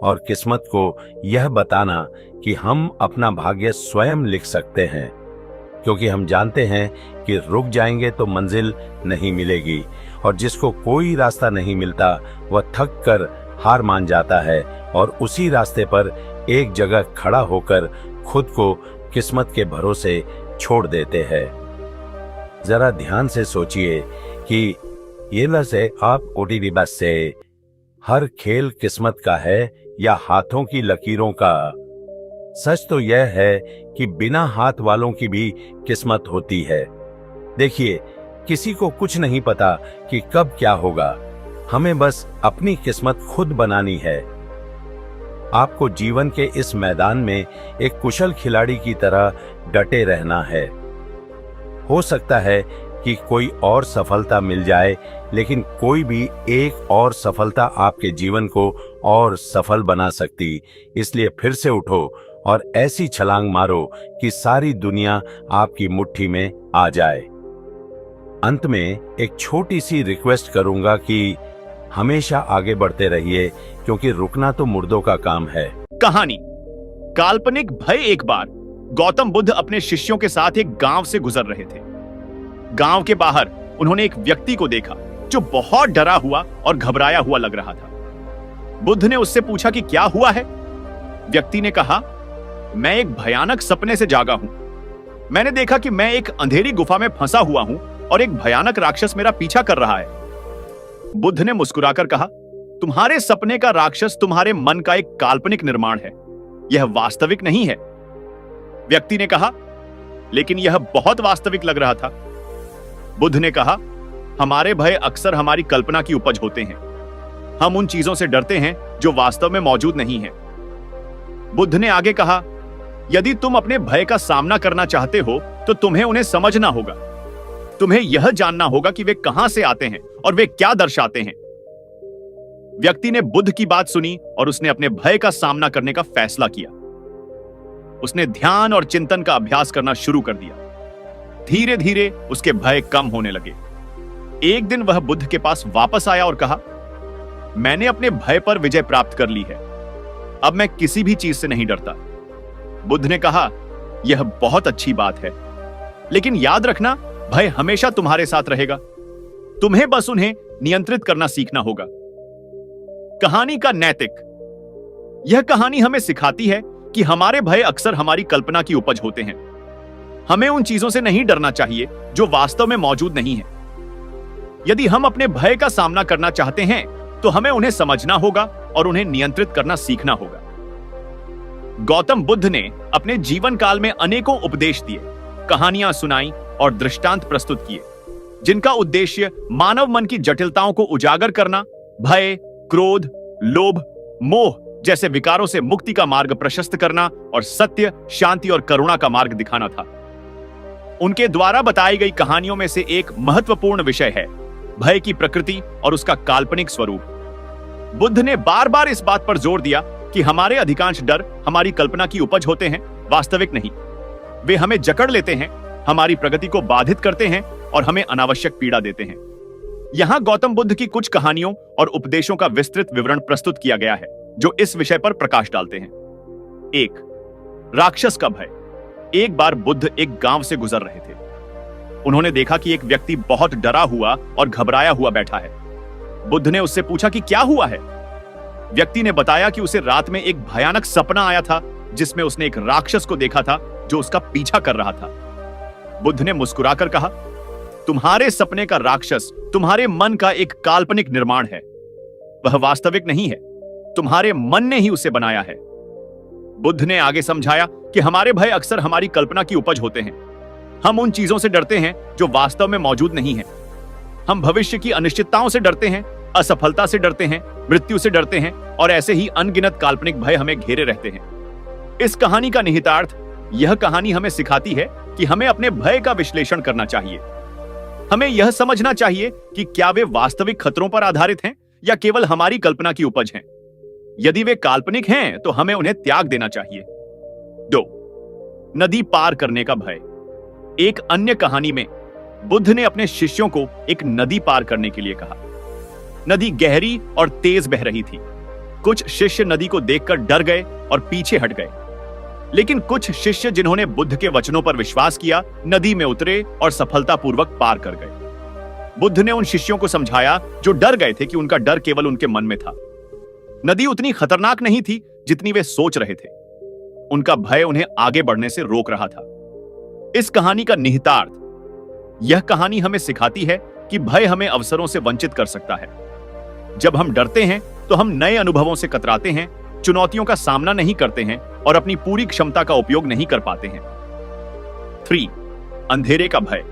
और किस्मत को यह बताना कि हम अपना भाग्य स्वयं लिख सकते हैं, क्योंकि हम जानते हैं कि रुक जाएंगे तो मंजिल नहीं मिलेगी और जिसको कोई रास्ता नहीं मिलता वह थक कर हार मान जाता है और उसी रास्ते पर एक जगह खड़ा होकर खुद को किस्मत के भरोसे छोड़ देते हैं। जरा ध्यान से सोचिए कि ये लसे आप ओटीडी बस से हर खेल किस्मत का है या हाथों की लकीरों का। सच तो यह है कि बिना हाथ वालों की भी किस्मत होती है। देखिए, किसी को कुछ नहीं पता कि कब क्या होगा, हमें बस अपनी किस्मत खुद बनानी है। आपको जीवन के इस मैदान में एक कुशल खिलाड़ी की तरह डटे रहना है। हो सकता है कि कोई और सफलता मिल जाए, लेकिन कोई भी एक और सफलता आपके जीवन को और सफल बना सकती। इसलिए फिर से उठो और ऐसी छलांग मारो कि सारी दुनिया आपकी मुट्ठी में आ जाए। अंत में एक छोटी सी रिक्वेस्ट करूंगा कि हमेशा आगे बढ़ते रहिए, क्योंकि रुकना तो मुर्दों का काम है। कहानी काल्पनिक भय। एक बार गौतम बुद्ध अपने शिष्यों के साथ एक गांव से गुजर रहे थे। गांव के बाहर उन्होंने एक व्यक्ति को देखा जो बहुत डरा हुआ और घबराया हुआ लग रहा था। बुद्ध ने उससे पूछा कि क्या हुआ है। व्यक्ति ने कहा, मैं एक भयानक सपने से जागा हूं। मैंने देखा कि मैं एक अंधेरी गुफा में फंसा हुआ हूं और एक भयानक राक्षस मेरा पीछा कर रहा है। बुद्ध ने मुस्कुराकर कहा, तुम्हारे सपने का राक्षस तुम्हारे मन का एक काल्पनिक निर्माण है, यह वास्तविक नहीं है। व्यक्ति ने कहा, लेकिन यह बहुत वास्तविक लग रहा था। बुद्ध ने कहा, हमारे भय अक्सर हमारी कल्पना की उपज होते हैं। हम उन चीजों से डरते हैं जो वास्तव में मौजूद नहीं है। बुद्ध ने आगे कहा, यदि तुम अपने भय का सामना करना चाहते हो तो तुम्हें उन्हें समझना होगा। तुम्हें यह जानना होगा कि वे कहां से आते हैं और वे क्या दर्शाते हैं। व्यक्ति ने बुद्ध की बात सुनी और उसने अपने भय का सामना करने का फैसला किया। उसने ध्यान और चिंतन का अभ्यास करना शुरू कर दिया। धीरे धीरे उसके भय कम होने लगे। एक दिन वह बुद्ध के पास वापस आया और कहा, मैंने अपने भय पर विजय प्राप्त कर ली है। अब मैं किसी भी चीज से नहीं डरता। बुद्ध ने कहा, यह बहुत अच्छी बात है, लेकिन याद रखना, भय हमेशा तुम्हारे साथ रहेगा। तुम्हें बस उन्हें नियंत्रित करना सीखना होगा। कहानी का नैतिक। यह कहानी हमें सिखाती है कि हमारे भय अक्सर हमारी कल्पना की उपज होते हैं। हमें उन चीजों से नहीं डरना चाहिए जो वास्तव में मौजूद नहीं है। यदि हम अपने भय का सामना करना चाहते हैं तो हमें उन्हें समझना होगा और उन्हें नियंत्रित करना सीखना होगा। गौतम बुद्ध ने अपने जीवन काल में अनेकों उपदेश दिए, कहानियां सुनाई और दृष्टांत प्रस्तुत किए, जिनका उद्देश्य मानव मन की जटिलताओं को उजागर करना, भय, क्रोध, लोभ, मोह जैसे विकारों से मुक्ति का मार्ग प्रशस्त करना और सत्य, शांति और करुणा का मार्ग दिखाना था। उनके द्वारा बताई गई कहानियों में से एक महत्वपूर्ण विषय है भय की प्रकृति और उसका काल्पनिक स्वरूप। बुद्ध ने बार बार इस बात पर जोर दिया कि हमारे अधिकांश डर हमारी कल्पना की उपज होते हैं, वास्तविक नहीं। वे हमें जकड़ लेते हैं, हमारी प्रगति को बाधित करते हैं और हमें अनावश्यक पीड़ा देते हैं। यहां गौतम बुद्ध की कुछ कहानियों और उपदेशों का विस्तृत विवरण प्रस्तुत किया गया है जो इस विषय पर प्रकाश डालते हैं। 1. राक्षस का भय। एक बार बुद्ध एक गांव से गुजर रहे थे। उन्होंने देखा कि एक व्यक्ति बहुत डरा हुआ और घबराया हुआ बैठा है। बुद्ध ने उससे पूछा कि क्या हुआ है। व्यक्ति ने बताया कि उसे रात में एक भयानक सपना आया था जिसमें उसने एक राक्षस को देखा था जो उसका पीछा कर रहा था। बुद्ध ने मुस्कुराकर कहा, तुम्हारे सपने का राक्षस तुम्हारे मन का एक काल्पनिक निर्माण है। वह वास्तविक नहीं है, तुम्हारे मन ने ही उसे बनाया है। बुद्ध ने आगे समझाया कि हमारे भय अक्सर हमारी कल्पना की उपज होते हैं। हम उन चीजों से डरते हैं जो वास्तव में मौजूद नहीं है। हम भविष्य की अनिश्चितताओं से डरते हैं, असफलता से डरते हैं, मृत्यु से डरते हैं और ऐसे ही अनगिनत काल्पनिक भय हमें घेरे रहते हैं। इस कहानी का निहितार्थ, यह कहानी हमें सिखाती है कि हमें अपने भय का विश्लेषण करना चाहिए। हमें यह समझना चाहिए कि क्या वे वास्तविक खतरों पर आधारित हैं या केवल हमारी कल्पना की उपज हैं। यदि वे काल्पनिक हैं तो हमें उन्हें त्याग देना चाहिए। 2. नदी पार करने का भय। एक अन्य कहानी में बुद्ध ने अपने शिष्यों को एक नदी पार करने के लिए कहा। नदी गहरी और तेज बह रही थी। कुछ शिष्य नदी को देखकर डर गए और पीछे हट गए, लेकिन कुछ शिष्य जिन्होंने बुद्ध के वचनों पर विश्वास किया नदी में उतरे और सफलतापूर्वक पार कर गए। बुद्ध ने उन शिष्यों को समझाया जो डर गए थे कि उनका डर केवल उनके मन में था। नदी उतनी खतरनाक नहीं थी जितनी वे सोच रहे थे। उनका भय उन्हें आगे बढ़ने से रोक रहा था। इस कहानी का निहितार्थ, यह कहानी हमें सिखाती है कि भय हमें अवसरों से वंचित कर सकता है। जब हम डरते हैं तो हम नए अनुभवों से कतराते हैं, चुनौतियों का सामना नहीं करते हैं और अपनी पूरी क्षमता का उपयोग नहीं कर पाते हैं। 3. अंधेरे का भय।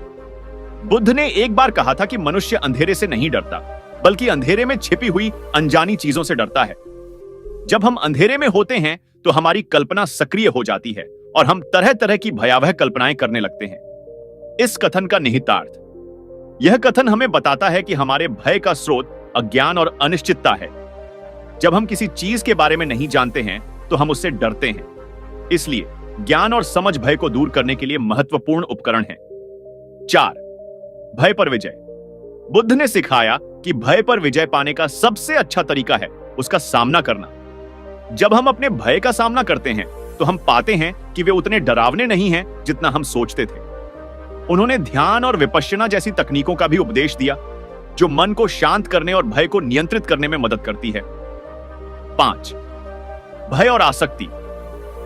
बुद्ध ने एक बार कहा था कि मनुष्य अंधेरे से नहीं डरता, बल्कि अंधेरे में छिपी हुई अनजानी चीजों से डरता है। जब हम अंधेरे में होते हैं तो हमारी कल्पना सक्रिय हो जाती है और हम तरह तरह की भयावह कल्पनाएं करने लगते हैं। इस कथन का निहितार्थ, यह कथन हमें बताता है कि हमारे भय का स्रोत अज्ञान और अनिश्चितता है। जब हम किसी चीज के बारे में नहीं जानते हैं तो हम उससे डरते हैं। इसलिए ज्ञान और समझ भय को दूर करने के लिए महत्वपूर्ण उपकरण है। 4. भय पर विजय। बुद्ध ने सिखाया कि भय पर विजय पाने का सबसे अच्छा तरीका है उसका सामना करना। जब हम अपने भय का सामना करते हैं तो हम पाते हैं कि वे उतने डरावने नहीं हैं जितना हम सोचते थे। उन्होंने ध्यान और विपश्यना जैसी तकनीकों का भी उपदेश दिया जो मन को शांत करने और भय को नियंत्रित करने में मदद करती है। 5. भय और आसक्ति।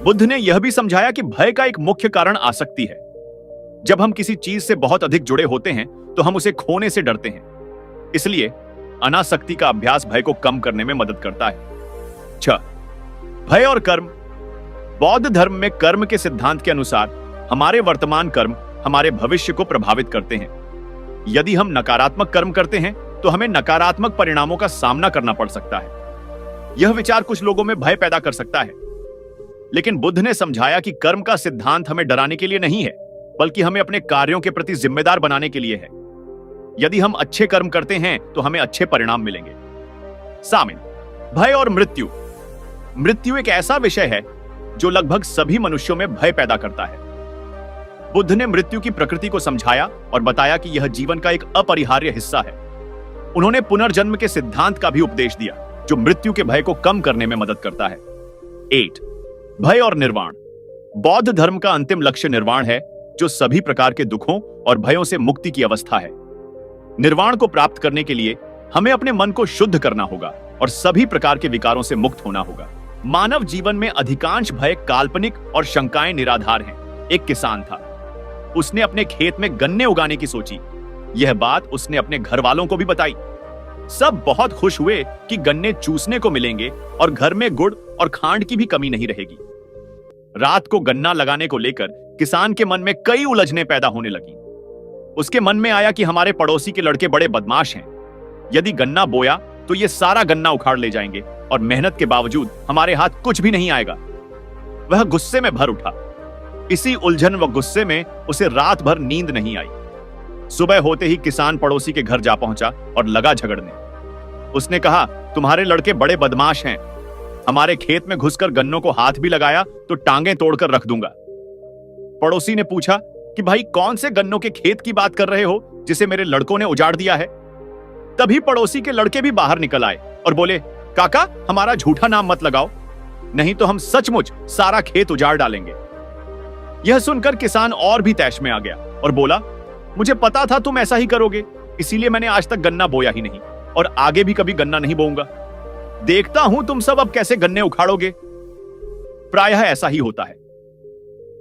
बुद्ध ने यह भी समझाया कि भय का एक मुख्य कारण आसक्ति है। जब हम किसी चीज से बहुत अधिक जुड़े होते हैं तो हम उसे खोने से डरते हैं। इसलिए अनासक्ति का अभ्यास भय को कम करने में मदद करता है। 6. भय और कर्म। बौद्ध धर्म में कर्म के सिद्धांत के अनुसार हमारे वर्तमान कर्म हमारे भविष्य को प्रभावित करते हैं। यदि हम नकारात्मक कर्म करते हैं तो हमें नकारात्मक परिणामों का सामना करना पड़ सकता है। यह विचार कुछ लोगों में भय पैदा कर सकता है, लेकिन बुद्ध ने समझाया कि कर्म का सिद्धांत हमें डराने के लिए नहीं है, बल्कि हमें अपने कार्यों के प्रति जिम्मेदार बनाने के लिए है। यदि हम अच्छे कर्म करते हैं तो हमें अच्छे परिणाम मिलेंगे। सामिन, भय और मृत्यु। मृत्यु एक ऐसा विषय है जो लगभग सभी मनुष्यों में भय पैदा करता है। बुद्ध ने मृत्यु की प्रकृति को समझाया और बताया कि यह जीवन का एक अपरिहार्य हिस्सा है। उन्होंने पुनर्जन्म के सिद्धांत का भी उपदेश दिया जो मृत्यु के भय को कम करने में मदद करता है। 8. भय और निर्वाण। बौद्ध धर्म का अंतिम लक्ष्य निर्वाण है, जो सभी प्रकार के दुखों और भयों से मुक्ति की अवस्था है। निर्वाण को प्राप्त करने के लिए हमें अपने मन को शुद्ध करना होगा और सभी प्रकार के विकारों से मुक्त होना होगा। मानव जीवन में अधिकांश भय काल्पनिक और शंकाएं निराधार हैं। एक किसान था, उसने अपने खेत में गन्ने उगाने की सोची। यह बात उसने अपने घर वालों को भी बताई। सब बहुत खुश हुए कि गन्ने चूसने को मिलेंगे और घर में गुड़ और खांड की भी कमी नहीं रहेगी। रात को गन्ना लगाने को लेकर किसान के मन में कई उलझनें पैदा होने लगी। उसके मन में आया कि हमारे पड़ोसी के लड़के बड़े बदमाश हैं। यदि गन्ना बोया तो ये सारा गन्ना उखाड़ ले जाएंगे और मेहनत के बावजूद हमारे हाथ कुछ भी नहीं आएगा। वह गुस्से में भर उठा। इसी उलझन व गुस्से में उसे रात भर नींद नहीं आई। सुबह होते ही किसान पड़ोसी के घर जा पहुंचा और लगा झगड़ने। उसने कहा, तुम्हारे लड़के बड़े बदमाश हैं। हमारे खेत में घुसकर गन्नों को हाथ भी लगाया तो टांगें तोड़कर रख दूंगा। पड़ोसी ने पूछा कि भाई, कौन से गन्नों के खेत की बात कर रहे हो जिसे मेरे लड़कों ने उजाड़ दिया है? तभी पड़ोसी के लड़के भी बाहर निकल आए और बोले, काका, हमारा झूठा नाम मत लगाओ, नहीं तो हम सचमुच सारा खेत उजाड़ डालेंगे। यह सुनकर किसान और भी तैश में आ गया और बोला, मुझे पता था तुम ऐसा ही करोगे, इसीलिए मैंने आज तक गन्ना बोया ही नहीं और आगे भी कभी गन्ना नहीं बोऊंगा। देखता हूं तुम सब अब कैसे गन्ने उखाड़ोगे। प्रायः ऐसा ही होता है।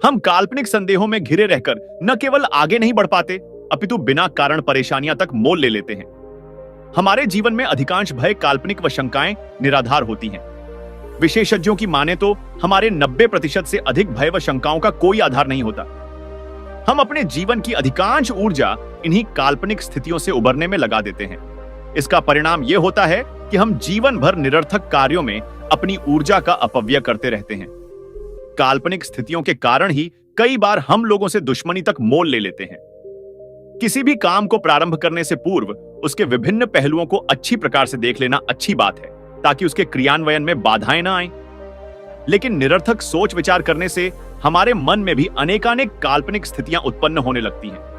हम काल्पनिक संदेहों में घिरे रहकर न केवल आगे नहीं बढ़ पाते, अपितु बिना कारण परेशानियां तक मोल ले लेते हैं। हमारे जीवन में अधिकांश भय, काल्पनिक व शंकाएं निराधार होती हैं। विशेषज्ञों की माने तो हमारे 90% से अधिक भय व शंकाओं का कोई आधार नहीं होता। हम अपने जीवन की अधिकांश ऊर्जा इन्हीं काल्पनिक स्थितियों से उबरने में लगा देते हैं। इसका परिणाम यह होता है कि हम जीवन भर निरर्थक कार्यों में अपनी ऊर्जा का अपव्यय करते रहते हैं। काल्पनिक स्थितियों के कारण ही कई बार हम लोगों से दुश्मनी तक मोल ले लेते हैं। किसी भी काम को प्रारंभ करने से पूर्व उसके विभिन्न पहलुओं को अच्छी प्रकार से देख लेना अच्छी बात है, ताकि उसके क्रियान्वयन में बाधाएं ना आएं। लेकिन निरर्थक सोच विचार करने से हमारे मन में भी अनेकानेक काल्पनिक स्थितियां उत्पन्न होने लगती हैं।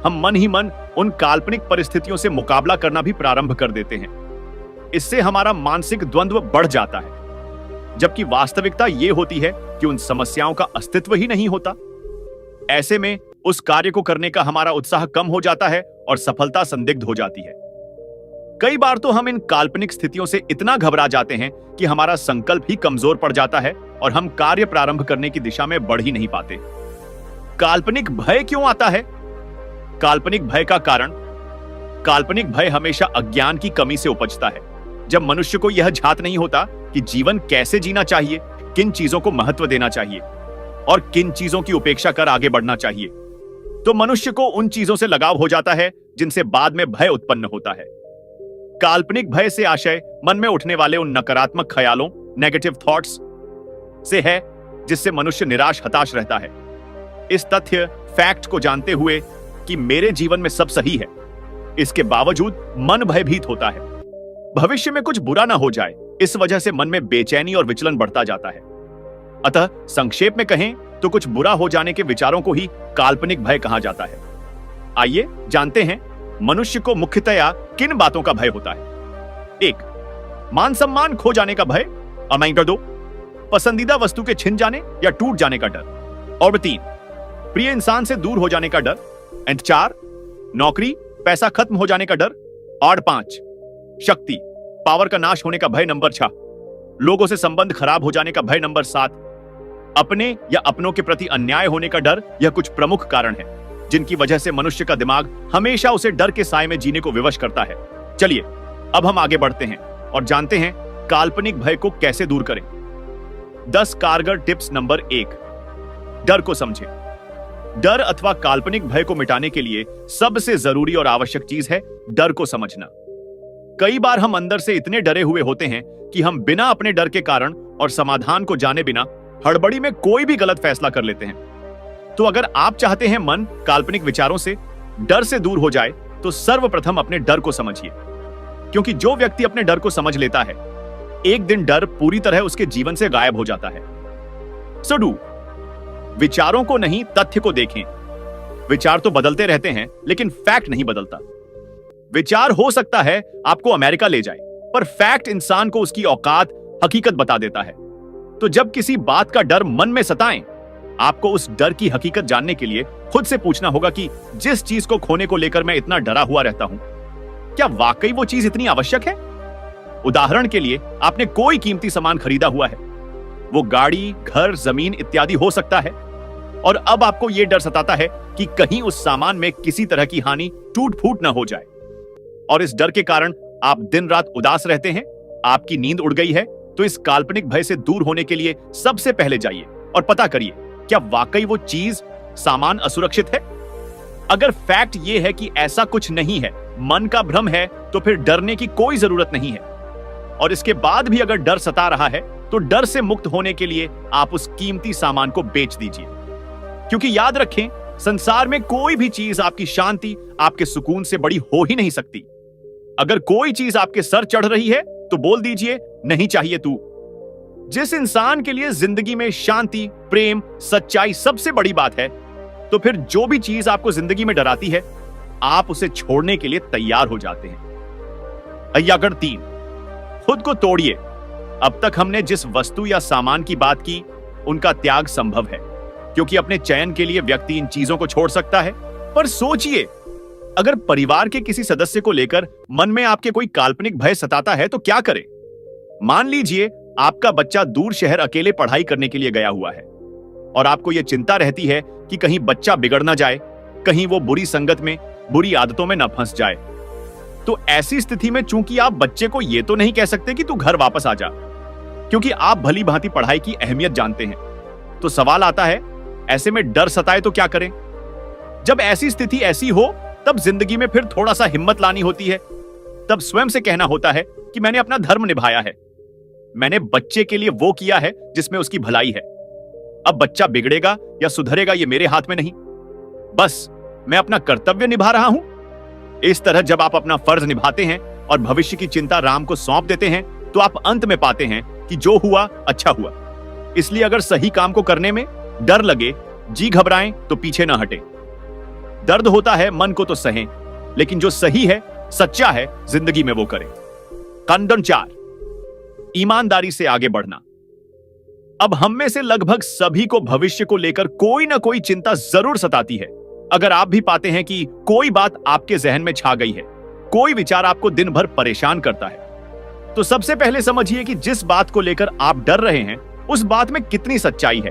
हम मन ही मन उन काल्पनिक परिस्थितियों से मुकाबला करना भी प्रारंभ कर देते हैं। इससे हमारा मानसिक द्वंद्व बढ़ जाता है, जबकि वास्तविकता यह होती है कि उन समस्याओं का अस्तित्व ही नहीं होता। ऐसे में उस कार्य को करने का हमारा उत्साह कम हो जाता है और सफलता संदिग्ध हो जाती है। कई बार तो हम इन काल्पनिक स्थितियों से इतना घबरा जाते हैं कि हमारा संकल्प ही कमजोर पड़ जाता है और हम कार्य प्रारंभ करने की दिशा में बढ़ ही नहीं पाते। काल्पनिक भय क्यों आता है? काल्पनिक भय का कारण, काल्पनिक भय हमेशा अज्ञान की कमी से उपजता है। जब मनुष्य को यह झात नहीं होता कि जीवन कैसे जीना चाहिए, किन चीजों को महत्व देना चाहिए और किन चीजों की उपेक्षा कर आगे बढ़ना चाहिए, तो मनुष्य को उन चीजों से लगाव हो जाता है जिनसे बाद में भय उत्पन्न होता है। काल्पनिक भय से आशय मन में उठने वाले उन नकारात्मक ख्यालों नेगेटिव थॉट्स से है जिससे मनुष्य निराश हताश रहता है। इस तथ्य फैक्ट को जानते हुए कि मेरे जीवन में सब सही है, इसके बावजूद मन भयभीत होता है। भविष्य में कुछ बुरा ना हो जाए, इस वजह से मन में बेचैनी और विचलन बढ़ता जाता है। अतः संक्षेप में कहें तो कुछ बुरा हो जाने के विचारों को ही काल्पनिक भय कहा जाता है। आइए जानते हैं मनुष्य को मुख्यतया किन बातों का भय होता है। 1. मान सम्मान खो जाने का भय, अमाइंडर 2. पसंदीदा वस्तु के छिन जाने या टूट जाने का डर, और 3. प्रिय इंसान से दूर हो जाने का डर, एंड 4. नौकरी पैसा खत्म हो जाने का डर, और 5. शक्ति पावर का नाश होने का भय, नंबर 6. लोगों से संबंध खराब हो जाने का भय, नंबर 7. अपने या अपनों के प्रति अन्याय होने का डर। यह कुछ प्रमुख कारण है जिनकी वजह से मनुष्य का दिमाग हमेशा उसे डर के साए में जीने को विवश करता है। चलिए अब हम आगे बढ़ते हैं और जानते हैं काल्पनिक भय को कैसे दूर करें। 10 कारगर टिप्स। नंबर 1, डर को समझें। डर अथवा काल्पनिक भय को मिटाने के लिए सबसे जरूरी और आवश्यक चीज है डर को समझना। कई बार हम अंदर से इतने डरे हुए होते हैं कि हम बिना अपने डर के कारण और समाधान को जाने बिना हड़बड़ी में कोई भी गलत फैसला कर लेते हैं। तो अगर आप चाहते हैं मन काल्पनिक विचारों से, डर से दूर हो जाए, तो सर्वप्रथम अपने डर को समझिए, क्योंकि जो व्यक्ति अपने डर को समझ लेता है, एक दिन डर पूरी तरह उसके जीवन से गायब हो जाता है। सो डू, विचारों को नहीं तथ्य को देखें। विचार तो बदलते रहते हैं, लेकिन फैक्ट नहीं बदलता। विचार हो सकता है आपको अमेरिका ले जाए, पर फैक्ट इंसान को उसकी औकात, हकीकत बता देता है। तो जब किसी बात का डर मन में सताएं, आपको उस डर की हकीकत जानने के लिए खुद से पूछना होगा कि जिस चीज को खोने को लेकर मैं इतना डरा हुआ रहता हूं, क्या वाकई वो चीज इतनी आवश्यक है? उदाहरण के लिए, आपने कोई कीमती सामान खरीदा हुआ है, वो गाड़ी, घर, जमीन इत्यादि हो सकता है, और अब आपको यह डर सताता है कि कहीं उस सामान में किसी तरह की हानि, टूट फूट न हो जाए, और इस डर के कारण आप दिन रात उदास रहते हैं, आपकी नींद उड़ गई है। तो इस काल्पनिक भय से दूर होने के लिए सबसे पहले जाइए और पता करिए क्या वाकई वो चीज, सामान असुरक्षित है। अगर फैक्ट ये है कि ऐसा कुछ नहीं है, मन का भ्रम है, तो फिर डरने की कोई जरूरत नहीं है। और इसके बाद भी अगर डर सता रहा है, तो डर से मुक्त होने के लिए आप उस कीमती सामान को बेच दीजिए, क्योंकि याद रखें, संसार में कोई भी चीज आपकी शांति, आपके सुकून से बड़ी हो ही नहीं सकती। अगर कोई चीज आपके सर चढ़ रही है, तो बोल दीजिए, नहीं चाहिए तू। जिस इंसान के लिए जिंदगी में शांति, प्रेम, सच्चाई सबसे बड़ी बात है, तो फिर जो भी चीज आपको जिंदगी में डराती है, आप उसे छोड़ने के लिए तैयार हो जाते हैं। अय्यागढ़ 3, खुद को तोड़िए। अब तक हमने जिस वस्तु या सामान की बात की, उनका त्याग संभव है, क्योंकि अपने चयन के लिए व्यक्ति इन चीजों को छोड़ सकता है। पर सोचिए, अगर परिवार के किसी सदस्य को लेकर मन में आपके कोई काल्पनिक भय सताता है, तो क्या करें? मान लीजिए आपका बच्चा दूर शहर अकेले पढ़ाई करने के लिए गया हुआ है, और आपको यह चिंता रहती है कि कहीं बच्चा बिगड़ ना जाए, कहीं वो बुरी संगत में, बुरी आदतों में न फंस जाए। तो ऐसी स्थिति में चूंकि आप बच्चे को यह तो नहीं कह सकते कि तू घर वापस आ जा, क्योंकि आप भली भांति पढ़ाई की अहमियत जानते हैं। तो सवाल आता है, ऐसे में डर सताए तो क्या करें? जब ऐसी स्थिति ऐसी हो, तब जिंदगी में फिर थोड़ा सा हिम्मत लानी होती है। तब स्वयं से कहना होता है कि मैंने अपना धर्म निभाया है, मैंने बच्चे के लिए वो किया है जिसमें उसकी भलाई है। अब बच्चा बिगड़ेगा या सुधरेगा ये मेरे हाथ में नहीं, बस मैं अपना कर्तव्य निभा रहा हूं। इस तरह जब आप अपना फर्ज निभाते हैं और भविष्य की चिंता राम को सौंप देते हैं, तो आप अंत में पाते हैं कि जो हुआ अच्छा हुआ। इसलिए अगर सही काम को करने में डर लगे, जी घबराएं, तो पीछे ना हटे। दर्द होता है, मन को तो सहें, लेकिन जो सही है, सच्चा है, जिंदगी में वो करें। कंडन 4, ईमानदारी से आगे बढ़ना। अब हम में से लगभग सभी को भविष्य को लेकर कोई ना कोई चिंता जरूर सताती है। अगर आप भी पाते हैं कि कोई बात आपके जहन में छा गई है, कोई विचार आपको दिन भर परेशान करता है, तो सबसे पहले समझिए कि जिस बात को लेकर आप डर रहे हैं, उस बात में कितनी सच्चाई है।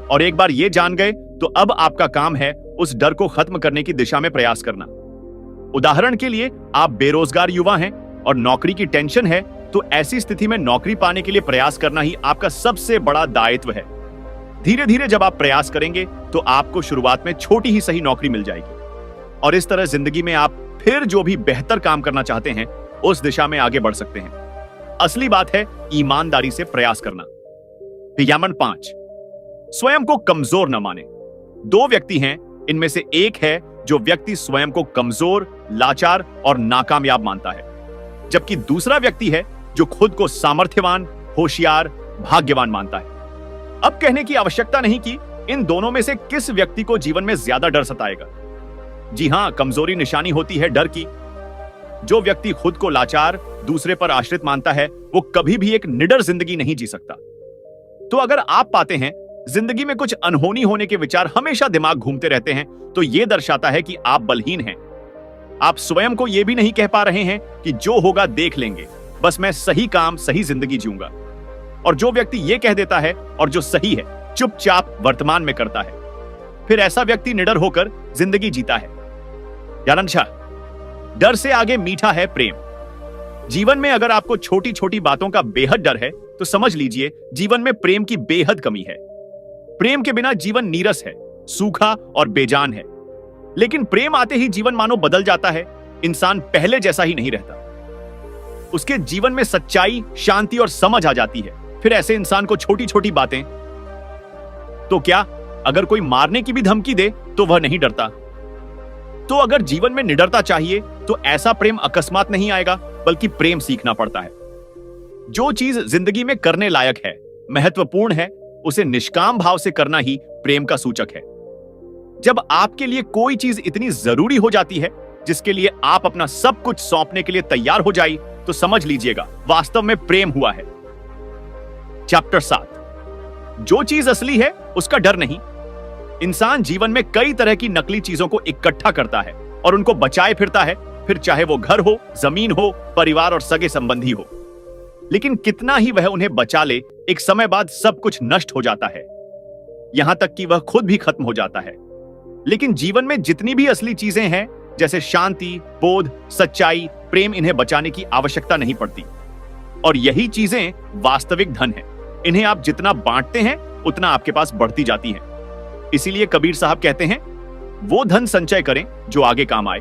और एक बार ये जान गए, तो अब आपका काम है उस डर को खत्म करने की दिशा में प्रयास करना। उदाहरण के लिए, आप बेरोजगार युवा हैं और नौकरी की टेंशन है, तो ऐसी स्थिति में नौकरी पाने के लिए प्रयास करना ही आपका सबसे बड़ा दायित्व है। धीरे धीरे जब आप प्रयास करेंगे, तो आपको शुरुआत में छोटी ही सही नौकरी मिल जाएगी, और इस तरह जिंदगी में आप फिर जो भी बेहतर काम करना चाहते हैं, उस दिशा में आगे बढ़ सकते हैं। असली बात है ईमानदारी से प्रयास करना। विज्ञापन 5, स्वयं को कमजोर न माने। दो व्यक्ति हैं, इनमें से एक है जो व्यक्ति स्वयं को कमजोर, लाचार और नाकामयाब मानता है, जबकि दूसरा व्यक्ति है जो खुद को सामर्थ्यवान, होशियार, भाग्यवान मानता है। अब कहने की आवश्यकता नहीं कि इन दोनों में से किस व्यक्ति को जीवन में ज्यादा डर सताएगा। जी हां, कमजोरी निशानी होती है डर की। जो व्यक्ति खुद को लाचार, दूसरे पर आश्रित मानता है, वो कभी भी एक निडर जिंदगी नहीं जी सकता। तो अगर आप पाते हैं जिंदगी में कुछ अनहोनी होने के विचार हमेशा दिमाग घूमते रहते हैं, तो यह दर्शाता है कि आप बलहीन हैं। आप स्वयं को यह भी नहीं कह पा रहे हैं कि जो होगा देख लेंगे, बस मैं सही काम, सही जिंदगी जीऊंगा। और जो व्यक्ति यह कह देता है और जो सही है चुपचाप वर्तमान में करता है, फिर ऐसा व्यक्ति निडर होकर जिंदगी जीता है। यानंशा, डर से आगे मीठा है प्रेम। जीवन में अगर आपको छोटी छोटी बातों का बेहद डर है, तो समझ लीजिए जीवन में प्रेम की बेहद कमी है। प्रेम के बिना जीवन नीरस है, सूखा और बेजान है। लेकिन प्रेम आते ही जीवन मानो बदल जाता है। इंसान पहले जैसा ही नहीं रहता। उसके जीवन में सच्चाई, शांति और समझ आ जाती है। फिर ऐसे इंसान को छोटी छोटी बातें, तो क्या अगर कोई मारने की भी धमकी दे तो वह नहीं डरता। तो अगर जीवन में निडरता चाहिए तो ऐसा प्रेम अकस्मात नहीं आएगा, बल्कि प्रेम सीखना पड़ता है। जो चीज जिंदगी में करने लायक है, महत्वपूर्ण है, उसे निष्काम भाव से करना ही प्रेम का सूचक है। जब आपके लिए कोई चीज इतनी जरूरी हो जाती है जिसके लिए आप अपना सब कुछ सौंपने के लिए तैयार हो जाए, तो समझ लीजिएगा वास्तव में प्रेम हुआ है। चैप्टर 7, जो चीज असली है उसका डर नहीं। इंसान जीवन में कई तरह की नकली चीजों को इकट्ठा करता है और उनको बचाए फिरता है, फिर चाहे वो घर हो, जमीन हो, परिवार और सगे संबंधी हो। लेकिन कितना ही वह उन्हें बचा ले, एक समय बाद सब कुछ नष्ट हो जाता है, यहां तक कि वह खुद भी खत्म हो जाता है। लेकिन जीवन में जितनी भी असली चीजें हैं, जैसे शांति, बोध, सच्चाई, प्रेम, इन्हें बचाने की आवश्यकता नहीं पड़ती। और यही चीजें वास्तविक धन है। इन्हें आप जितना बांटते हैं उतना आपके पास बढ़ती जाती हैं। इसीलिए कबीर साहब कहते हैं, वो धन संचय करें जो आगे काम आए।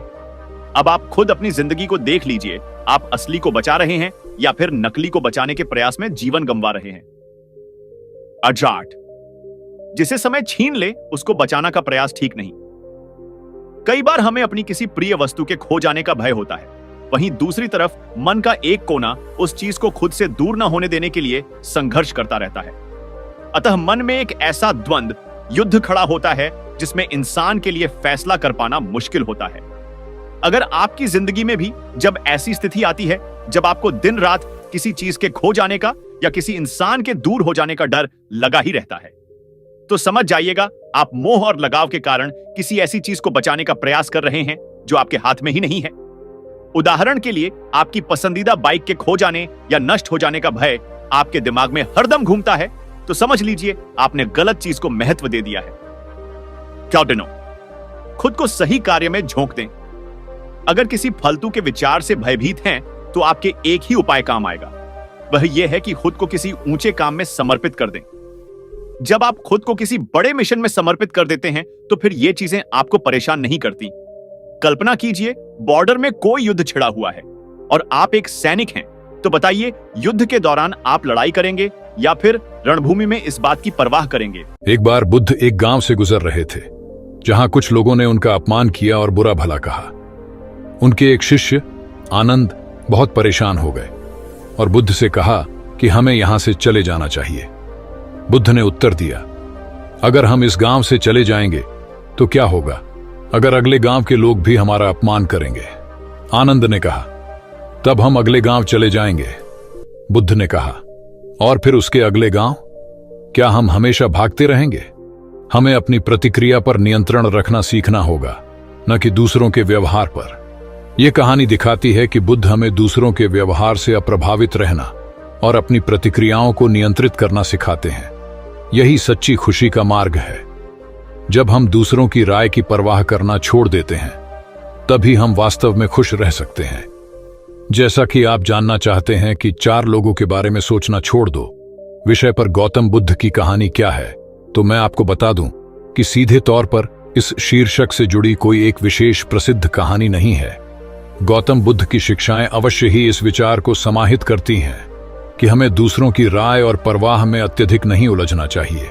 अब आप खुद अपनी जिंदगी को देख लीजिए, आप असली को बचा रहे हैं या फिर नकली को बचाने के प्रयास में जीवन गंवा रहे हैं। अजाट, जिसे समय छीन ले उसको बचाना का प्रयास ठीक नहीं। कई बार हमें अपनी किसी प्रिय वस्तु के खो जाने का भय होता है, वहीं दूसरी तरफ मन का एक कोना उस चीज को खुद से दूर न होने देने के लिए संघर्ष करता रहता है। अतः मन में एक ऐसा द्वंद्व, युद्ध खड़ा होता है जिसमें इंसान के लिए फैसला कर पाना मुश्किल होता है। अगर आपकी जिंदगी में भी जब ऐसी स्थिति आती है, जब आपको दिन रात किसी चीज के खो जाने का या किसी इंसान के दूर हो जाने का डर लगा ही रहता है, तो समझ जाइएगा आप मोह और लगाव के कारण किसी ऐसी चीज को बचाने का प्रयास कर रहे हैं जो आपके हाथ में ही नहीं है। उदाहरण के लिए, आपकी पसंदीदा बाइक के खो जाने या नष्ट हो जाने का भय आपके दिमाग में हरदम घूमता है, तो समझ लीजिए आपने गलत चीज को महत्व दे दिया है। क्लाउडिनो, खुद को सही कार्य में झोंक दें। अगर किसी फालतू के विचार से भयभीत हैं, तो आपके एक ही उपाय काम आएगा, वह यह है कि खुद को किसी ऊंचे काम में समर्पित कर दें। जब आप खुद को किसी बड़े मिशन में समर्पित कर देते हैं, तो फिर ये चीजें आपको परेशान नहीं करती। कल्पना कीजिए, बॉर्डर में कोई युद्ध छिड़ा हुआ है और आप एक सैनिक हैं, तो बताइए युद्ध के दौरान आप लड़ाई करेंगे या फिर रणभूमि में इस बात की परवाह करेंगे? एक बार बुद्ध एक गांव से गुजर रहे थे, जहां कुछ लोगों ने उनका अपमान किया और बुरा भला कहा। उनके एक शिष्य आनंद बहुत परेशान हो गए और बुद्ध से कहा कि हमें यहां से चले जाना चाहिए। बुद्ध ने उत्तर दिया, अगर हम इस गांव से चले जाएंगे तो क्या होगा अगर अगले गांव के लोग भी हमारा अपमान करेंगे? आनंद ने कहा, तब हम अगले गांव चले जाएंगे। बुद्ध ने कहा, और फिर उसके अगले गांव? क्या हम हमेशा भागते रहेंगे? हमें अपनी प्रतिक्रिया पर नियंत्रण रखना सीखना होगा, न कि दूसरों के व्यवहार पर। यह कहानी दिखाती है कि बुद्ध हमें दूसरों के व्यवहार से अप्रभावित रहना और अपनी प्रतिक्रियाओं को नियंत्रित करना सिखाते हैं। यही सच्ची खुशी का मार्ग है। जब हम दूसरों की राय की परवाह करना छोड़ देते हैं, तभी हम वास्तव में खुश रह सकते हैं। जैसा कि आप जानना चाहते हैं कि 4 लोगों के बारे में सोचना छोड़ दो विषय पर गौतम बुद्ध की कहानी क्या है, तो मैं आपको बता दूं कि सीधे तौर पर इस शीर्षक से जुड़ी कोई एक विशेष प्रसिद्ध कहानी नहीं है। गौतम बुद्ध की शिक्षाएं अवश्य ही इस विचार को समाहित करती हैं, कि हमें दूसरों की राय और परवाह में अत्यधिक नहीं उलझना चाहिए।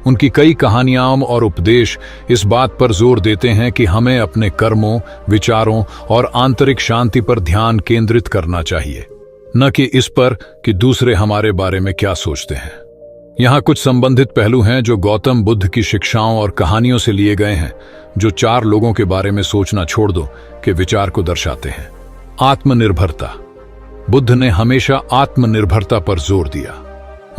उनकी कई कहानियां और उपदेश इस बात पर जोर देते हैं कि हमें अपने कर्मों, विचारों और आंतरिक शांति पर ध्यान केंद्रित करना चाहिए, न कि इस पर कि दूसरे हमारे बारे में क्या सोचते हैं। यहाँ कुछ संबंधित पहलू हैं जो गौतम बुद्ध की शिक्षाओं और कहानियों से लिए गए हैं, जो 4 लोगों के बारे में सोचना छोड़ दो के विचार को दर्शाते हैं। आत्मनिर्भरता। बुद्ध ने हमेशा आत्मनिर्भरता पर जोर दिया।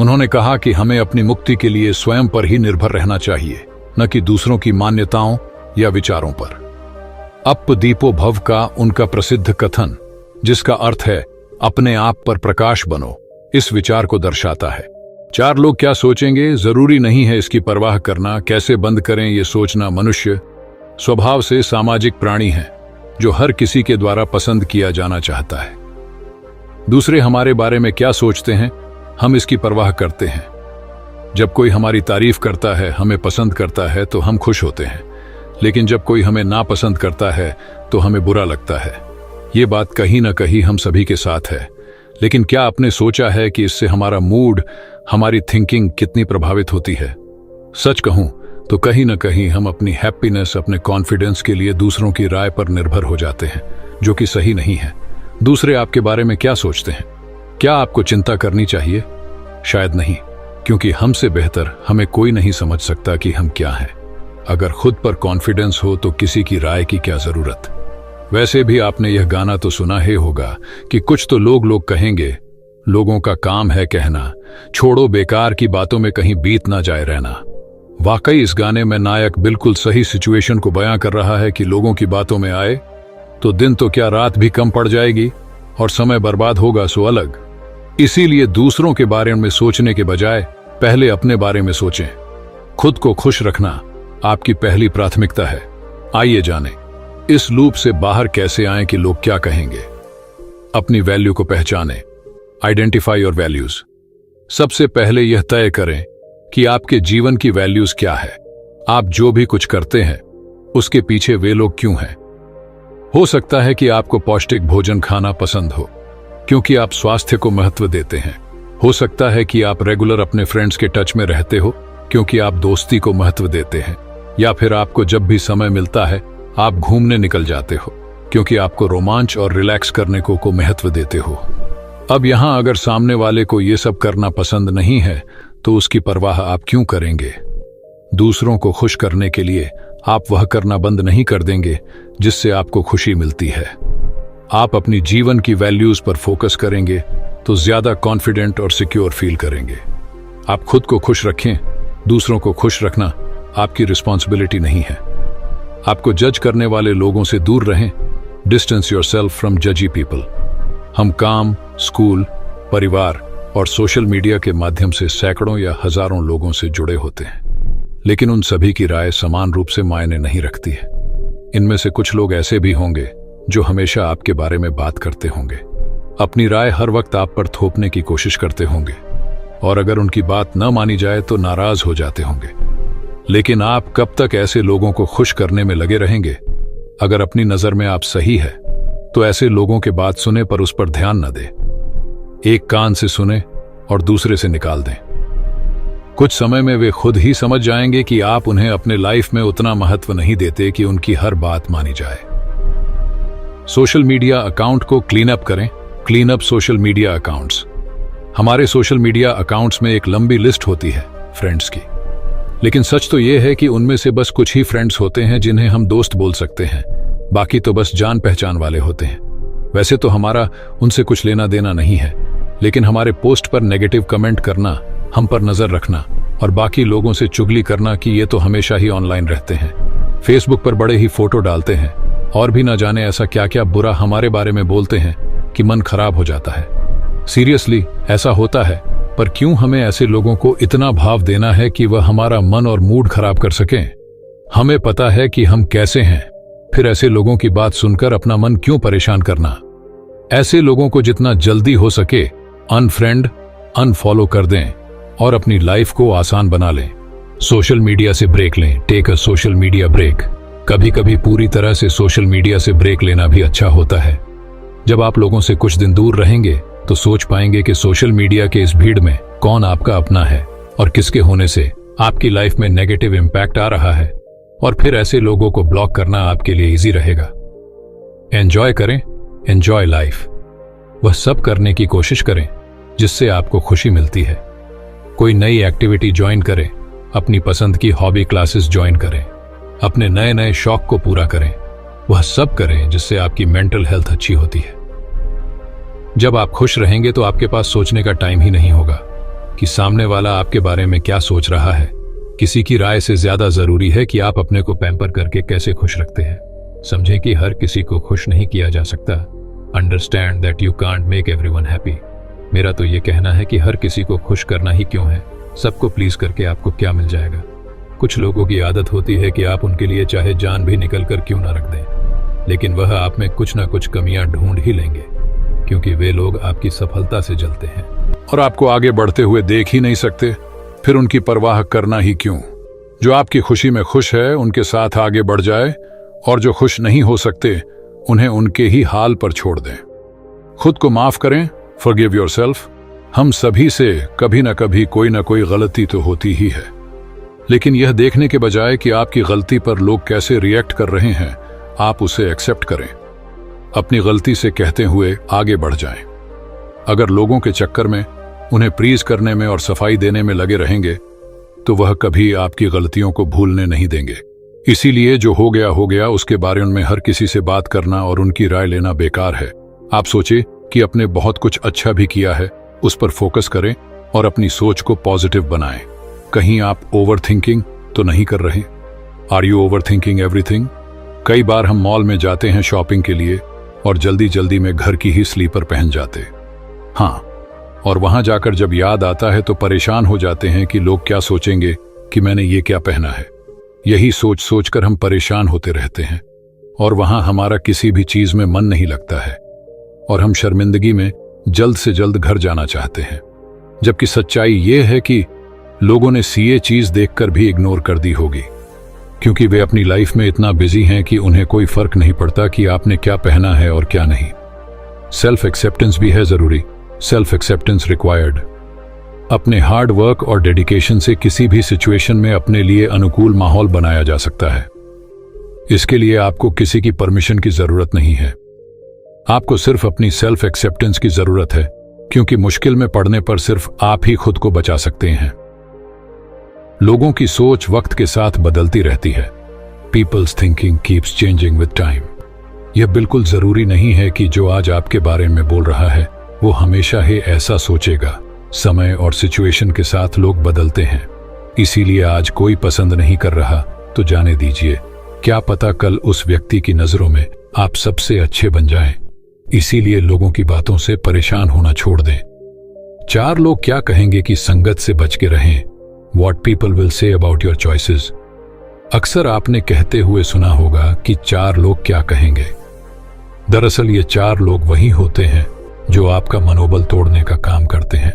उन्होंने कहा कि हमें अपनी मुक्ति के लिए स्वयं पर ही निर्भर रहना चाहिए, न कि दूसरों की मान्यताओं या विचारों पर। अप दीपो भव का उनका प्रसिद्ध कथन, जिसका अर्थ है अपने आप पर प्रकाश बनो, इस विचार को दर्शाता है। 4 लोग क्या सोचेंगे जरूरी नहीं है इसकी परवाह करना। कैसे बंद करें ये सोचना। मनुष्य स्वभाव से सामाजिक प्राणी है जो हर किसी के द्वारा पसंद किया जाना चाहता है। दूसरे हमारे बारे में क्या सोचते हैं, हम इसकी परवाह करते हैं। जब कोई हमारी तारीफ करता है, हमें पसंद करता है तो हम खुश होते हैं, लेकिन जब कोई हमें नापसंद करता है तो हमें बुरा लगता है। ये बात कहीं ना कहीं हम सभी के साथ है, लेकिन क्या आपने सोचा है कि इससे हमारा मूड, हमारी थिंकिंग कितनी प्रभावित होती है? सच कहूं तो कहीं ना कहीं हम अपनी हैप्पीनेस, अपने कॉन्फिडेंस के लिए दूसरों की राय पर निर्भर हो जाते हैं, जो कि सही नहीं है। दूसरे आपके बारे में क्या सोचते हैं? क्या आपको चिंता करनी चाहिए? शायद नहीं, क्योंकि हमसे बेहतर हमें कोई नहीं समझ सकता कि हम क्या हैं। अगर खुद पर कॉन्फिडेंस हो तो किसी की राय की क्या जरूरत। वैसे भी आपने यह गाना तो सुना ही होगा कि कुछ तो लोग कहेंगे, लोगों का काम है कहना, छोड़ो बेकार की बातों में कहीं बीत ना जाए रहना। वाकई इस गाने में नायक बिल्कुल सही सिचुएशन को बयां कर रहा है कि लोगों की बातों में आए तो दिन तो क्या रात भी कम पड़ जाएगी और समय बर्बाद होगा सो अलग। इसीलिए दूसरों के बारे में सोचने के बजाय पहले अपने बारे में सोचें। खुद को खुश रखना आपकी पहली प्राथमिकता है। आइए जानें इस लूप से बाहर कैसे आएं कि लोग क्या कहेंगे। अपनी वैल्यू को पहचानें। Identify your values. सबसे पहले यह तय करें कि आपके जीवन की वैल्यूज क्या है। आप जो भी कुछ करते हैं उसके पीछे वे लोग क्यों हैं। हो सकता है कि आपको पौष्टिक भोजन खाना पसंद हो क्योंकि आप स्वास्थ्य को महत्व देते हैं। हो सकता है कि आप रेगुलर अपने फ्रेंड्स के टच में रहते हो क्योंकि आप दोस्ती को महत्व देते हैं, या फिर आपको जब भी समय मिलता है आप घूमने निकल जाते हो क्योंकि आपको रोमांच और रिलैक्स करने को महत्व देते हो। अब यहां अगर सामने वाले को ये सब करना पसंद नहीं है तो उसकी परवाह आप क्यों करेंगे? दूसरों को खुश करने के लिए आप वह करना बंद नहीं कर देंगे जिससे आपको खुशी मिलती है। आप अपनी जीवन की वैल्यूज पर फोकस करेंगे तो ज्यादा कॉन्फिडेंट और सिक्योर फील करेंगे। आप खुद को खुश रखें। दूसरों को खुश रखना आपकी रिस्पॉन्सिबिलिटी नहीं है। आपको जज करने वाले लोगों से दूर रहें। डिस्टेंस योरसेल्फ फ्रॉम जजी पीपल। हम काम, स्कूल, परिवार और सोशल मीडिया के माध्यम से सैकड़ों या हजारों लोगों से जुड़े होते हैं, लेकिन उन सभी की राय समान रूप से मायने नहीं रखती है। इनमें से कुछ लोग ऐसे भी होंगे जो हमेशा आपके बारे में बात करते होंगे, अपनी राय हर वक्त आप पर थोपने की कोशिश करते होंगे, और अगर उनकी बात न मानी जाए तो नाराज हो जाते होंगे। लेकिन आप कब तक ऐसे लोगों को खुश करने में लगे रहेंगे? अगर अपनी नजर में आप सही है तो ऐसे लोगों के बात सुने पर उस पर ध्यान न दें। एक कान से सुने और दूसरे से निकाल दें। कुछ समय में वे खुद ही समझ जाएंगे कि आप उन्हें अपने लाइफ में उतना महत्व नहीं देते कि उनकी हर बात मानी जाए। सोशल मीडिया अकाउंट को क्लीन अप करें। Clean up social media accounts. हमारे सोशल मीडिया अकाउंट्स में एक लंबी लिस्ट होती है फ्रेंड्स की, लेकिन सच तो यह है कि उनमें से बस कुछ ही फ्रेंड्स होते हैं जिन्हें हम दोस्त बोल सकते हैं, बाकी तो बस जान पहचान वाले होते हैं। वैसे तो हमारा उनसे कुछ लेना देना नहीं है, लेकिन हमारे पोस्ट पर नेगेटिव कमेंट करना, हम पर नजर रखना और बाकी लोगों से चुगली करना कि ये तो हमेशा ही ऑनलाइन रहते हैं, फेसबुक पर बड़े ही फोटो डालते हैं और भी ना जाने ऐसा क्या क्या बुरा हमारे बारे में बोलते हैं कि मन खराब हो जाता है। सीरियसली ऐसा होता है, पर क्यों हमें ऐसे लोगों को इतना भाव देना है कि वह हमारा मन और मूड खराब कर सकें? हमें पता है कि हम कैसे हैं, फिर ऐसे लोगों की बात सुनकर अपना मन क्यों परेशान करना? ऐसे लोगों को जितना जल्दी हो सके अनफ्रेंड, अनफॉलो कर दें और अपनी लाइफ को आसान बना लें। सोशल मीडिया से ब्रेक लें। Take a social media break. कभी कभी पूरी तरह से सोशल मीडिया से ब्रेक लेना भी अच्छा होता है। जब आप लोगों से कुछ दिन दूर रहेंगे तो सोच पाएंगे कि सोशल मीडिया के इस भीड़ में कौन आपका अपना है और किसके होने से आपकी लाइफ में नेगेटिव इम्पैक्ट आ रहा है, और फिर ऐसे लोगों को ब्लॉक करना आपके लिए इजी रहेगा। एंजॉय करें, एंजॉय लाइफ। वह सब करने की कोशिश करें जिससे आपको खुशी मिलती है। कोई नई एक्टिविटी ज्वाइन करें, अपनी पसंद की हॉबी क्लासेस ज्वाइन करें, अपने नए नए शौक को पूरा करें। वह सब करें जिससे आपकी मेंटल हेल्थ अच्छी होती है। जब आप खुश रहेंगे तो आपके पास सोचने का टाइम ही नहीं होगा कि सामने वाला आपके बारे में क्या सोच रहा है। किसी की राय से ज्यादा जरूरी है कि आप अपने को पैम्पर करके कैसे खुश रखते हैं। समझें कि हर किसी को खुश नहीं किया जा सकता। Understand that you can't make everyone happy. मेरा तो ये कहना है कि हर किसी को खुश करना ही क्यों है, सबको प्लीज करके आपको क्या मिल जाएगा। कुछ लोगों की आदत होती है कि आप उनके लिए चाहे जान भी निकल कर क्यों ना रख दें, लेकिन वह आप में कुछ ना कुछ कमियां ढूंढ ही लेंगे, क्योंकि वे लोग आपकी सफलता से जलते हैं और आपको आगे बढ़ते हुए देख ही नहीं सकते। फिर उनकी परवाह करना ही क्यों। जो आपकी खुशी में खुश है उनके साथ आगे बढ़ जाए, और जो खुश नहीं हो सकते उन्हें उनके ही हाल पर छोड़ दें। खुद को माफ करें, फॉरगिव योरसेल्फ। हम सभी से कभी ना कभी कोई ना कोई गलती तो होती ही है, लेकिन यह देखने के बजाय कि आपकी गलती पर लोग कैसे रिएक्ट कर रहे हैं, आप उसे एक्सेप्ट करें। अपनी गलती से कहते हुए आगे बढ़ जाएं। अगर लोगों के चक्कर में उन्हें प्रीज करने में और सफाई देने में लगे रहेंगे तो वह कभी आपकी गलतियों को भूलने नहीं देंगे। इसीलिए जो हो गया उसके बारे में हर किसी से बात करना और उनकी राय लेना बेकार है। आप सोचे कि अपने बहुत कुछ अच्छा भी किया है, उस पर फोकस करें और अपनी सोच को पॉजिटिव बनाएं। कहीं आप ओवर थिंकिंग तो नहीं कर रहे? Are you overthinking everything? कई बार हम मॉल में जाते हैं शॉपिंग के लिए और जल्दी जल्दी में घर की ही स्लीपर पहन जाते, हाँ, और वहां जाकर जब याद आता है तो परेशान हो जाते हैं कि लोग क्या सोचेंगे कि मैंने ये क्या पहना है। यही सोच सोचकर हम परेशान होते रहते हैं और वहां हमारा किसी भी चीज में मन नहीं लगता है और हम शर्मिंदगी में जल्द से जल्द घर जाना चाहते हैं। जबकि सच्चाई ये है कि लोगों ने सीए चीज देखकर भी इग्नोर कर दी होगी, क्योंकि वे अपनी लाइफ में इतना बिजी हैं कि उन्हें कोई फर्क नहीं पड़ता कि आपने क्या पहना है और क्या नहीं। सेल्फ एक्सेप्टेंस भी है जरूरी, सेल्फ एक्सेप्टेंस रिक्वायर्ड। अपने हार्ड वर्क और डेडिकेशन से किसी भी सिचुएशन में अपने लिए अनुकूल माहौल बनाया जा सकता है। इसके लिए आपको किसी की परमिशन की जरूरत नहीं है। आपको सिर्फ अपनी सेल्फ एक्सेप्टेंस की जरूरत है, क्योंकि मुश्किल में पड़ने पर सिर्फ आप ही खुद को बचा सकते हैं। लोगों की सोच वक्त के साथ बदलती रहती है। People's thinking keeps changing with time. यह बिल्कुल जरूरी नहीं है कि जो आज आपके बारे में बोल रहा है वो हमेशा ही ऐसा सोचेगा। समय और सिचुएशन के साथ लोग बदलते हैं, इसीलिए आज कोई पसंद नहीं कर रहा तो जाने दीजिए। क्या पता कल उस व्यक्ति की नजरों में आप सबसे अच्छे बन जाएं। इसीलिए लोगों की बातों से परेशान होना छोड़ दें। 4 लोग क्या कहेंगे कि संगत से बच के रहें। What people will say about your choices। अक्सर आपने कहते हुए सुना होगा कि 4 लोग क्या कहेंगे। दरअसल ये 4 लोग वही होते हैं जो आपका मनोबल तोड़ने का काम करते हैं,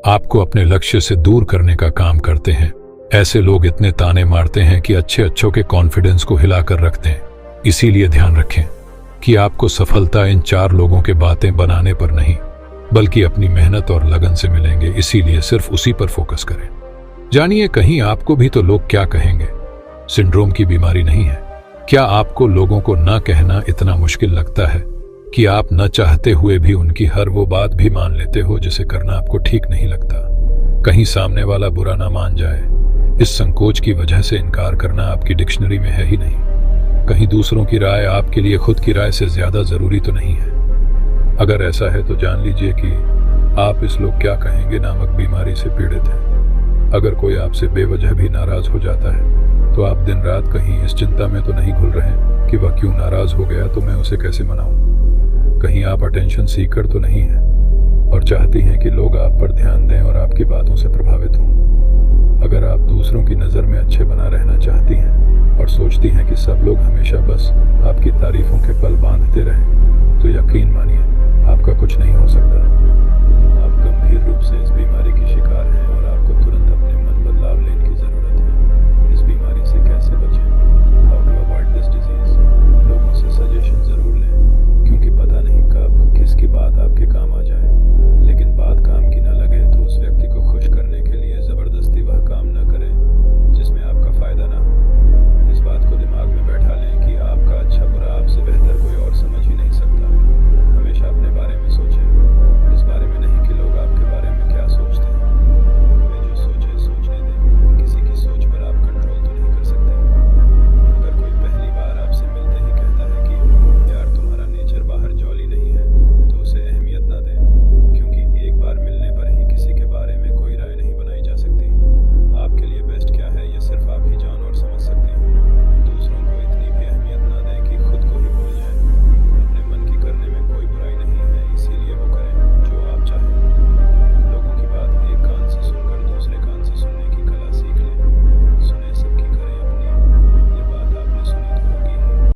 आपको अपने लक्ष्य से दूर करने का काम करते हैं। ऐसे लोग इतने ताने मारते हैं कि अच्छों के कॉन्फिडेंस को हिलाकर रखते हैं। इसीलिए ध्यान रखें कि आपको सफलता इन 4 लोगों के बातें बनाने पर नहीं, बल्कि अपनी मेहनत और लगन से मिलेंगे। इसीलिए सिर्फ उसी पर फोकस करें। जानिए, कहीं आपको भी तो लोग क्या कहेंगे सिंड्रोम की बीमारी नहीं है। क्या आपको लोगों को ना कहना इतना मुश्किल लगता है कि आप न चाहते हुए भी उनकी हर वो बात भी मान लेते हो जिसे करना आपको ठीक नहीं लगता? कहीं सामने वाला बुरा ना मान जाए, इस संकोच की वजह से इनकार करना आपकी डिक्शनरी में है ही नहीं। कहीं दूसरों की राय आपके लिए खुद की राय से ज्यादा जरूरी तो नहीं है। अगर ऐसा है तो जान लीजिए कि आप इस लोग क्या कहेंगे नामक बीमारी से पीड़ित हैं। अगर कोई आपसे बेवजह भी नाराज हो जाता है तो आप दिन रात कहीं इस चिंता में तो नहीं घुल रहे कि वह क्यों नाराज हो गया तो मैं उसे कैसे मनाऊं। कहीं आप अटेंशन सीकर तो नहीं हैं और चाहती हैं कि लोग आप पर ध्यान दें और आपकी बातों से प्रभावित हों। अगर आप दूसरों की नज़र में अच्छे बना रहना चाहती हैं और सोचती हैं कि सब लोग हमेशा बस आपकी तारीफों के पल बांधते रहें, तो यकीन मानिए आपका कुछ नहीं हो सकता। आप गंभीर रूप से इस बीमारी की शिकार